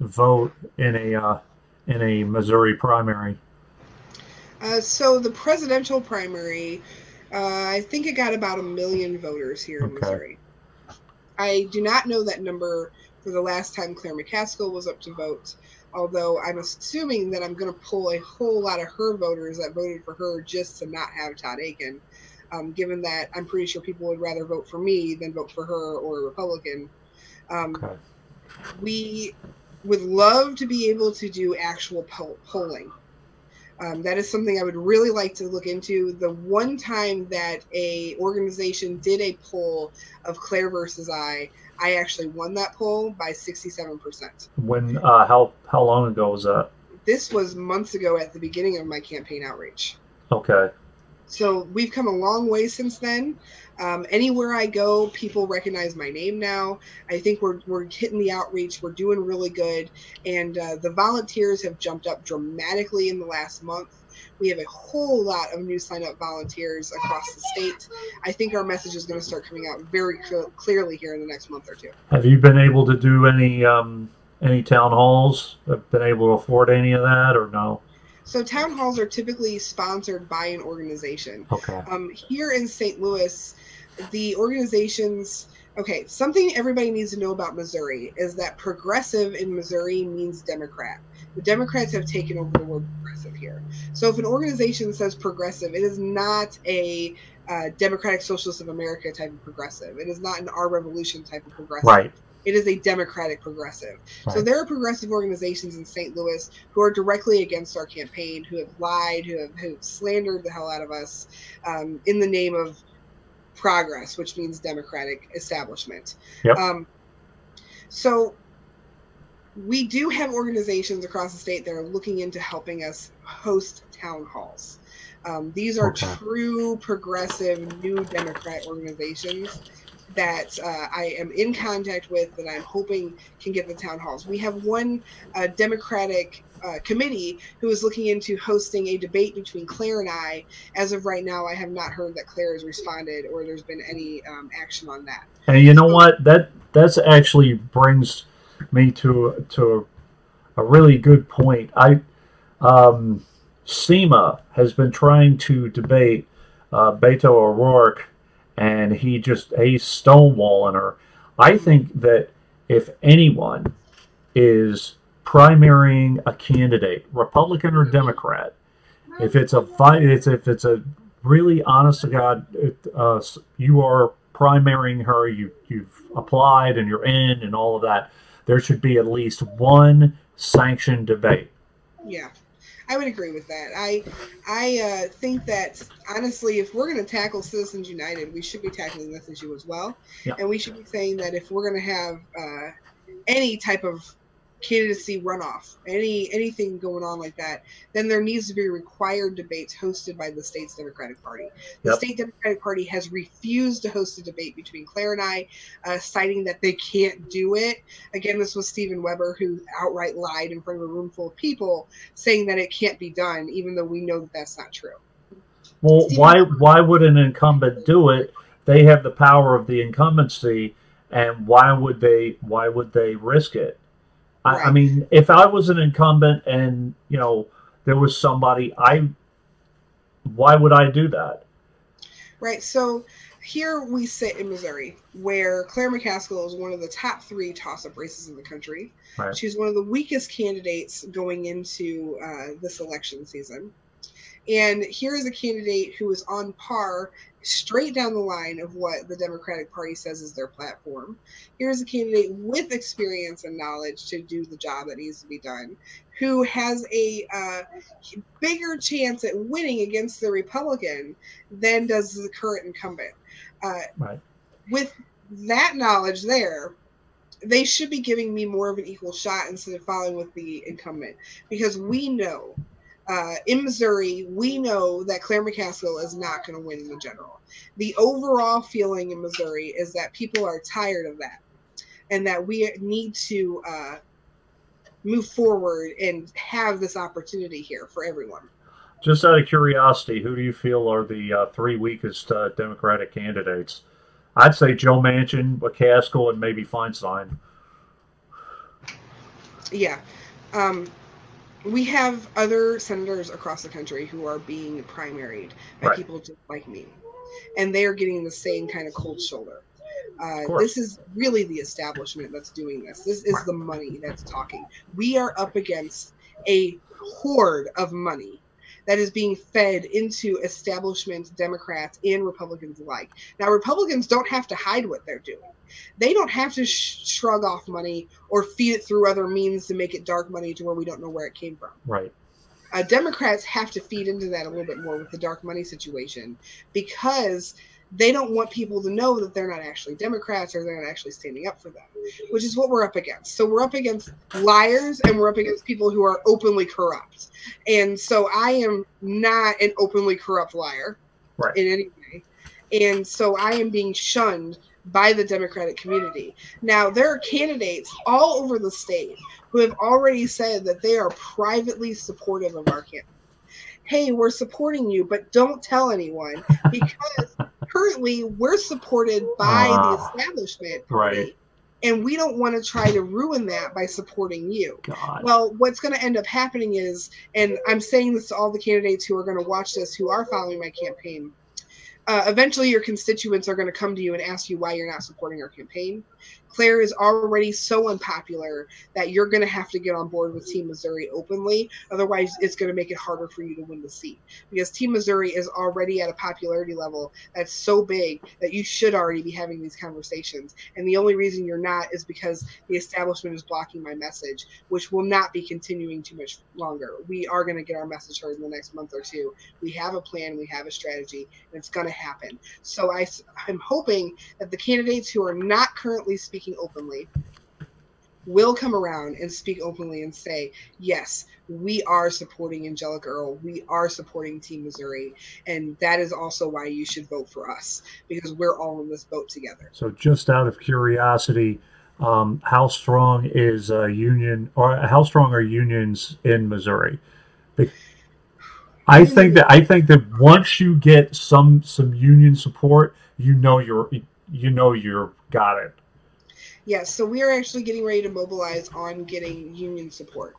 vote in a Missouri primary? So the presidential primary, I think it got about 1 million voters here in Missouri. I do not know that number for the last time Claire McCaskill was up to vote, although I'm assuming that I'm going to pull a whole lot of her voters that voted for her just to not have Todd Akin, given that I'm pretty sure people would rather vote for me than vote for her or a Republican. We would love to be able to do actual polling. That is something I would really like to look into. The one time that a organization did a poll of Claire versus I actually won that poll by 67%. When how long ago was that? This was months ago at the beginning of my campaign outreach. Okay. So we've come a long way since then. Anywhere I go, people recognize my name now. I think we're hitting the outreach. We're doing really good. And the volunteers have jumped up dramatically in the last month. We have a whole lot of new sign-up volunteers across the state. I think our message is going to start coming out very clearly here in the next month or two. Have you been able to do any town halls? Have been able to afford any of that, or no? So town halls are typically sponsored by an organization. Okay. Here in St. Louis, the organizations, okay, something everybody needs to know about Missouri is that progressive in Missouri means Democrat. The Democrats have taken over the word progressive here. So if an organization says progressive, it is not a Democratic Socialists of America type of progressive. It is not an Our Revolution type of progressive. Right. It is a Democratic progressive. Right. So there are progressive organizations in St. Louis who are directly against our campaign, who have lied, who have slandered the hell out of us in the name of progress, which means democratic establishment. Yep. So we do have organizations across the state that are looking into helping us host town halls. These are true progressive new Democrat organizations that I am in contact with that I'm hoping can get the town halls. We have one Democratic committee who is looking into hosting a debate between Claire and I. As of right now, I have not heard that Claire has responded or there's been any action on that. And you know what? That's actually brings me to a really good point. SEMA has been trying to debate Beto O'Rourke, and he's stonewalling her. I think that if anyone is primarying a candidate, Republican or Democrat, if it's a really honest to God, you are primarying her, you've applied and you're in and all of that, there should be at least one sanctioned debate. Yeah, I would agree with that. I think that, honestly, if we're going to tackle Citizens United, we should be tackling this issue as well. Yeah. And we should be saying that if we're going to have any type of candidacy runoff, anything going on like that, then there needs to be required debates hosted by the state's Democratic Party. The state Democratic Party has refused to host a debate between Claire and I, citing that they can't do it. Again, this was Stephen Weber, who outright lied in front of a room full of people, saying that it can't be done, even though we know that that's not true. Well, why would an incumbent do it? They have the power of the incumbency, and why would they risk it? Right. I mean, if I was an incumbent and, there was somebody, why would I do that? Right. So here we sit in Missouri, where Claire McCaskill is one of the top 3 toss-up races in the country. Right. She's one of the weakest candidates going into this election season. And here is a candidate who is on par straight down the line of what the Democratic Party says is their platform. Here's a candidate with experience and knowledge to do the job that needs to be done, who has a bigger chance at winning against the Republican than does the current incumbent. Right. With that knowledge there, they should be giving me more of an equal shot instead of following with the incumbent, because we know in Missouri, we know that Claire McCaskill is not going to win in the general. The overall feeling in Missouri is that people are tired of that, and that we need to move forward and have this opportunity here for everyone. Just out of curiosity, who do you feel are the 3 weakest Democratic candidates? I'd say Joe Manchin, McCaskill, and maybe Feinstein. Yeah. We have other senators across the country who are being primaried by people just like me, and they are getting the same kind of cold shoulder. This is really the establishment that's doing this. This is the money that's talking. We are up against a horde of money that is being fed into establishment Democrats and Republicans alike. Now, Republicans don't have to hide what they're doing. They don't have to shrug off money or feed it through other means to make it dark money to where we don't know where it came from. Right. Democrats have to feed into that a little bit more with the dark money situation, because they don't want people to know that they're not actually Democrats or they're not actually standing up for them, which is what we're up against. So we're up against liars, and we're up against people who are openly corrupt. And so I am not an openly corrupt liar in any way. And so I am being shunned by the Democratic community. Now, there are candidates all over the state who have already said that they are privately supportive of our campaign. Hey, we're supporting you, but don't tell anyone, because currently we're supported by the establishment party, and we don't want to try to ruin that by supporting you. Well, what's going to end up happening is, and I'm saying this to all the candidates who are going to watch this, who are following my campaign, eventually your constituents are going to come to you and ask you why you're not supporting our campaign. Claire is already so unpopular that you're going to have to get on board with Team Missouri openly. Otherwise, it's going to make it harder for you to win the seat, because Team Missouri is already at a popularity level that's so big that you should already be having these conversations. And the only reason you're not is because the establishment is blocking my message, which will not be continuing too much longer. We are going to get our message heard in the next month or two. We have a plan, we have a strategy, and it's going to happen. So I'm hoping that the candidates who are not currently speaking openly will come around and speak openly and say, yes, we are supporting Angelica Earl, we are supporting Team Missouri, and that is also why you should vote for us, because we're all in this boat together. So just out of curiosity, how strong is union, or how strong are unions in Missouri? I think that once you get some union support, you've got it. Yes, so we are actually getting ready to mobilize on getting union support.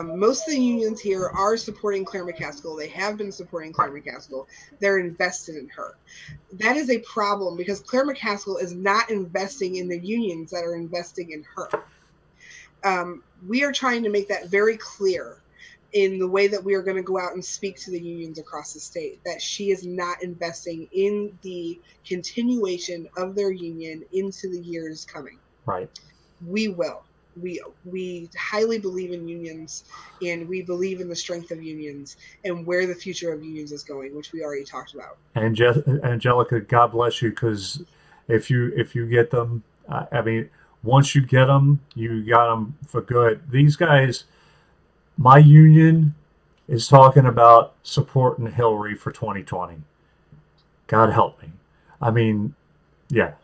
Most of the unions here are supporting Claire McCaskill. They have been supporting Claire McCaskill. They're invested in her. That is a problem, because Claire McCaskill is not investing in the unions that are investing in her. We are trying to make that very clear in the way that we are going to go out and speak to the unions across the state, that she is not investing in the continuation of their union into the years coming. Right. We will. We highly believe in unions, and we believe in the strength of unions and where the future of unions is going, which we already talked about. And Angelica, God bless you, because if you get them, I mean, once you get them, you got them for good. These guys, my union is talking about supporting Hillary for 2020. God help me. I mean, yeah.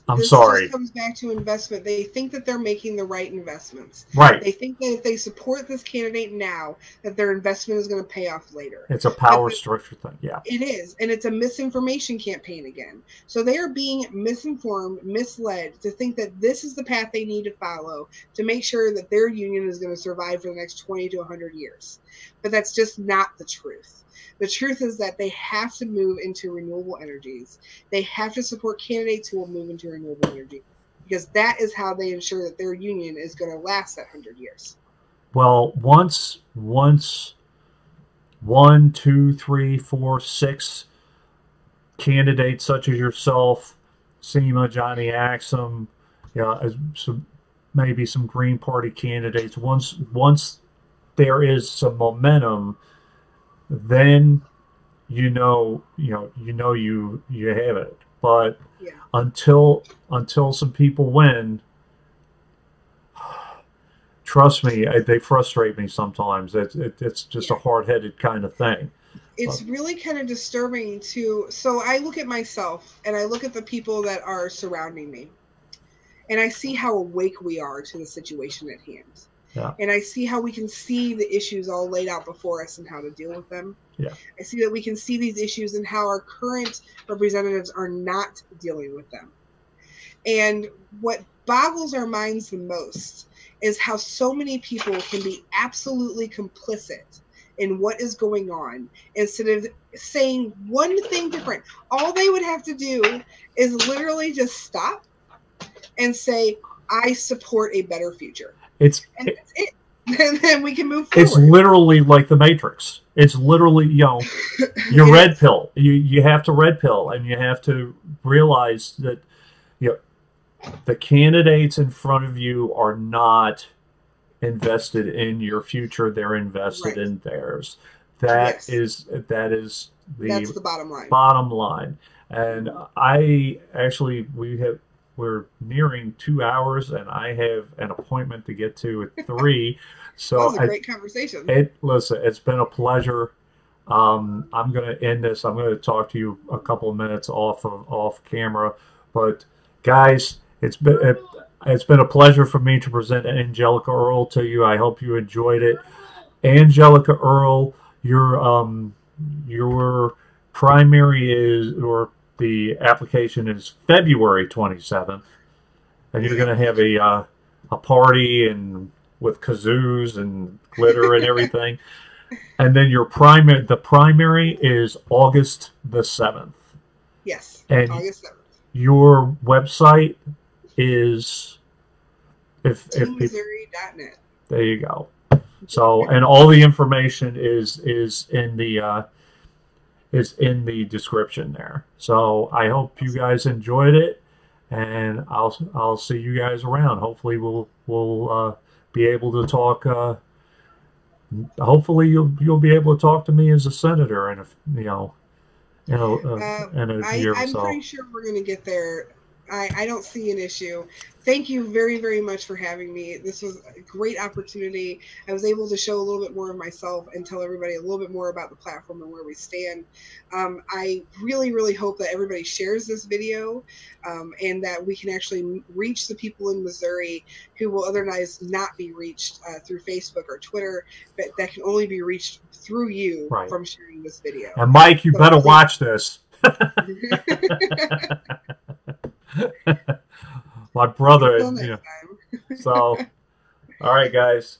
I'm sorry. This comes back to investment. They think that they're making the right investments. Right. They think that if they support this candidate now, that their investment is going to pay off later. It's a power structure thing. Yeah. It is. And it's a misinformation campaign again. So they are being misinformed, misled to think that this is the path they need to follow to make sure that their union is going to survive for the next 20 to 100 years. But that's just not the truth. The truth is that they have to move into renewable energies. They have to support candidates who will move into renewable energy, because that is how they ensure that their union is going to last that 100 years. Well, once 1, 2, 3, 4, 6 candidates such as yourself, SEMA, Johnny Axum, maybe some Green Party candidates, once there is some momentum, then you have it. But yeah. until some people win, trust me, they frustrate me sometimes. It's just a hard-headed kind of thing. It's really kind of disturbing too. So I look at myself and I look at the people that are surrounding me, and I see how awake we are to the situation at hand. Yeah. And I see how we can see the issues all laid out before us and how to deal with them. Yeah. I see that we can see these issues and how our current representatives are not dealing with them. And what boggles our minds the most is how so many people can be absolutely complicit in what is going on instead of saying one thing different. All they would have to do is literally just stop and say, I support a better future. That's it. And then we can move forward. It's literally like the Matrix. It's literally, your red pill. You have to red pill, and you have to realize that the candidates in front of you are not invested in your future. They're invested Right. in theirs. That Yes. is That's the the bottom line. bottom line. And we're nearing 2 hours, and I have an appointment to get to at 3. That So was a great conversation. listen, it's been a pleasure. I'm going to end this. I'm going to talk to you a couple of minutes off camera, but guys, it's been a pleasure for me to present Angelica Earl to you. I hope you enjoyed it. Angelica Earl, your primary is, or the application is February 27th, and you're going to have a party and with kazoos and glitter and everything. And then the primary is August the 7th. Yes, and August 7th. Your website is TeamMissouri.net. There you go. So, and all the information is in the description there. So I hope you guys enjoyed it, and I'll see you guys around. Hopefully we'll be able to talk. Hopefully you'll be able to talk to me as a senator in a year or I'm so. pretty sure we're going to get there. I don't see an issue. Thank you very, very much for having me. This was a great opportunity. I was able to show a little bit more of myself and tell everybody a little bit more about the platform and where we stand. I really, really hope that everybody shares this video and that we can actually reach the people in Missouri who will otherwise not be reached through Facebook or Twitter, but that can only be reached through you from sharing this video. And Mike, you better watch this. My brother. Until next time. So, all right, guys.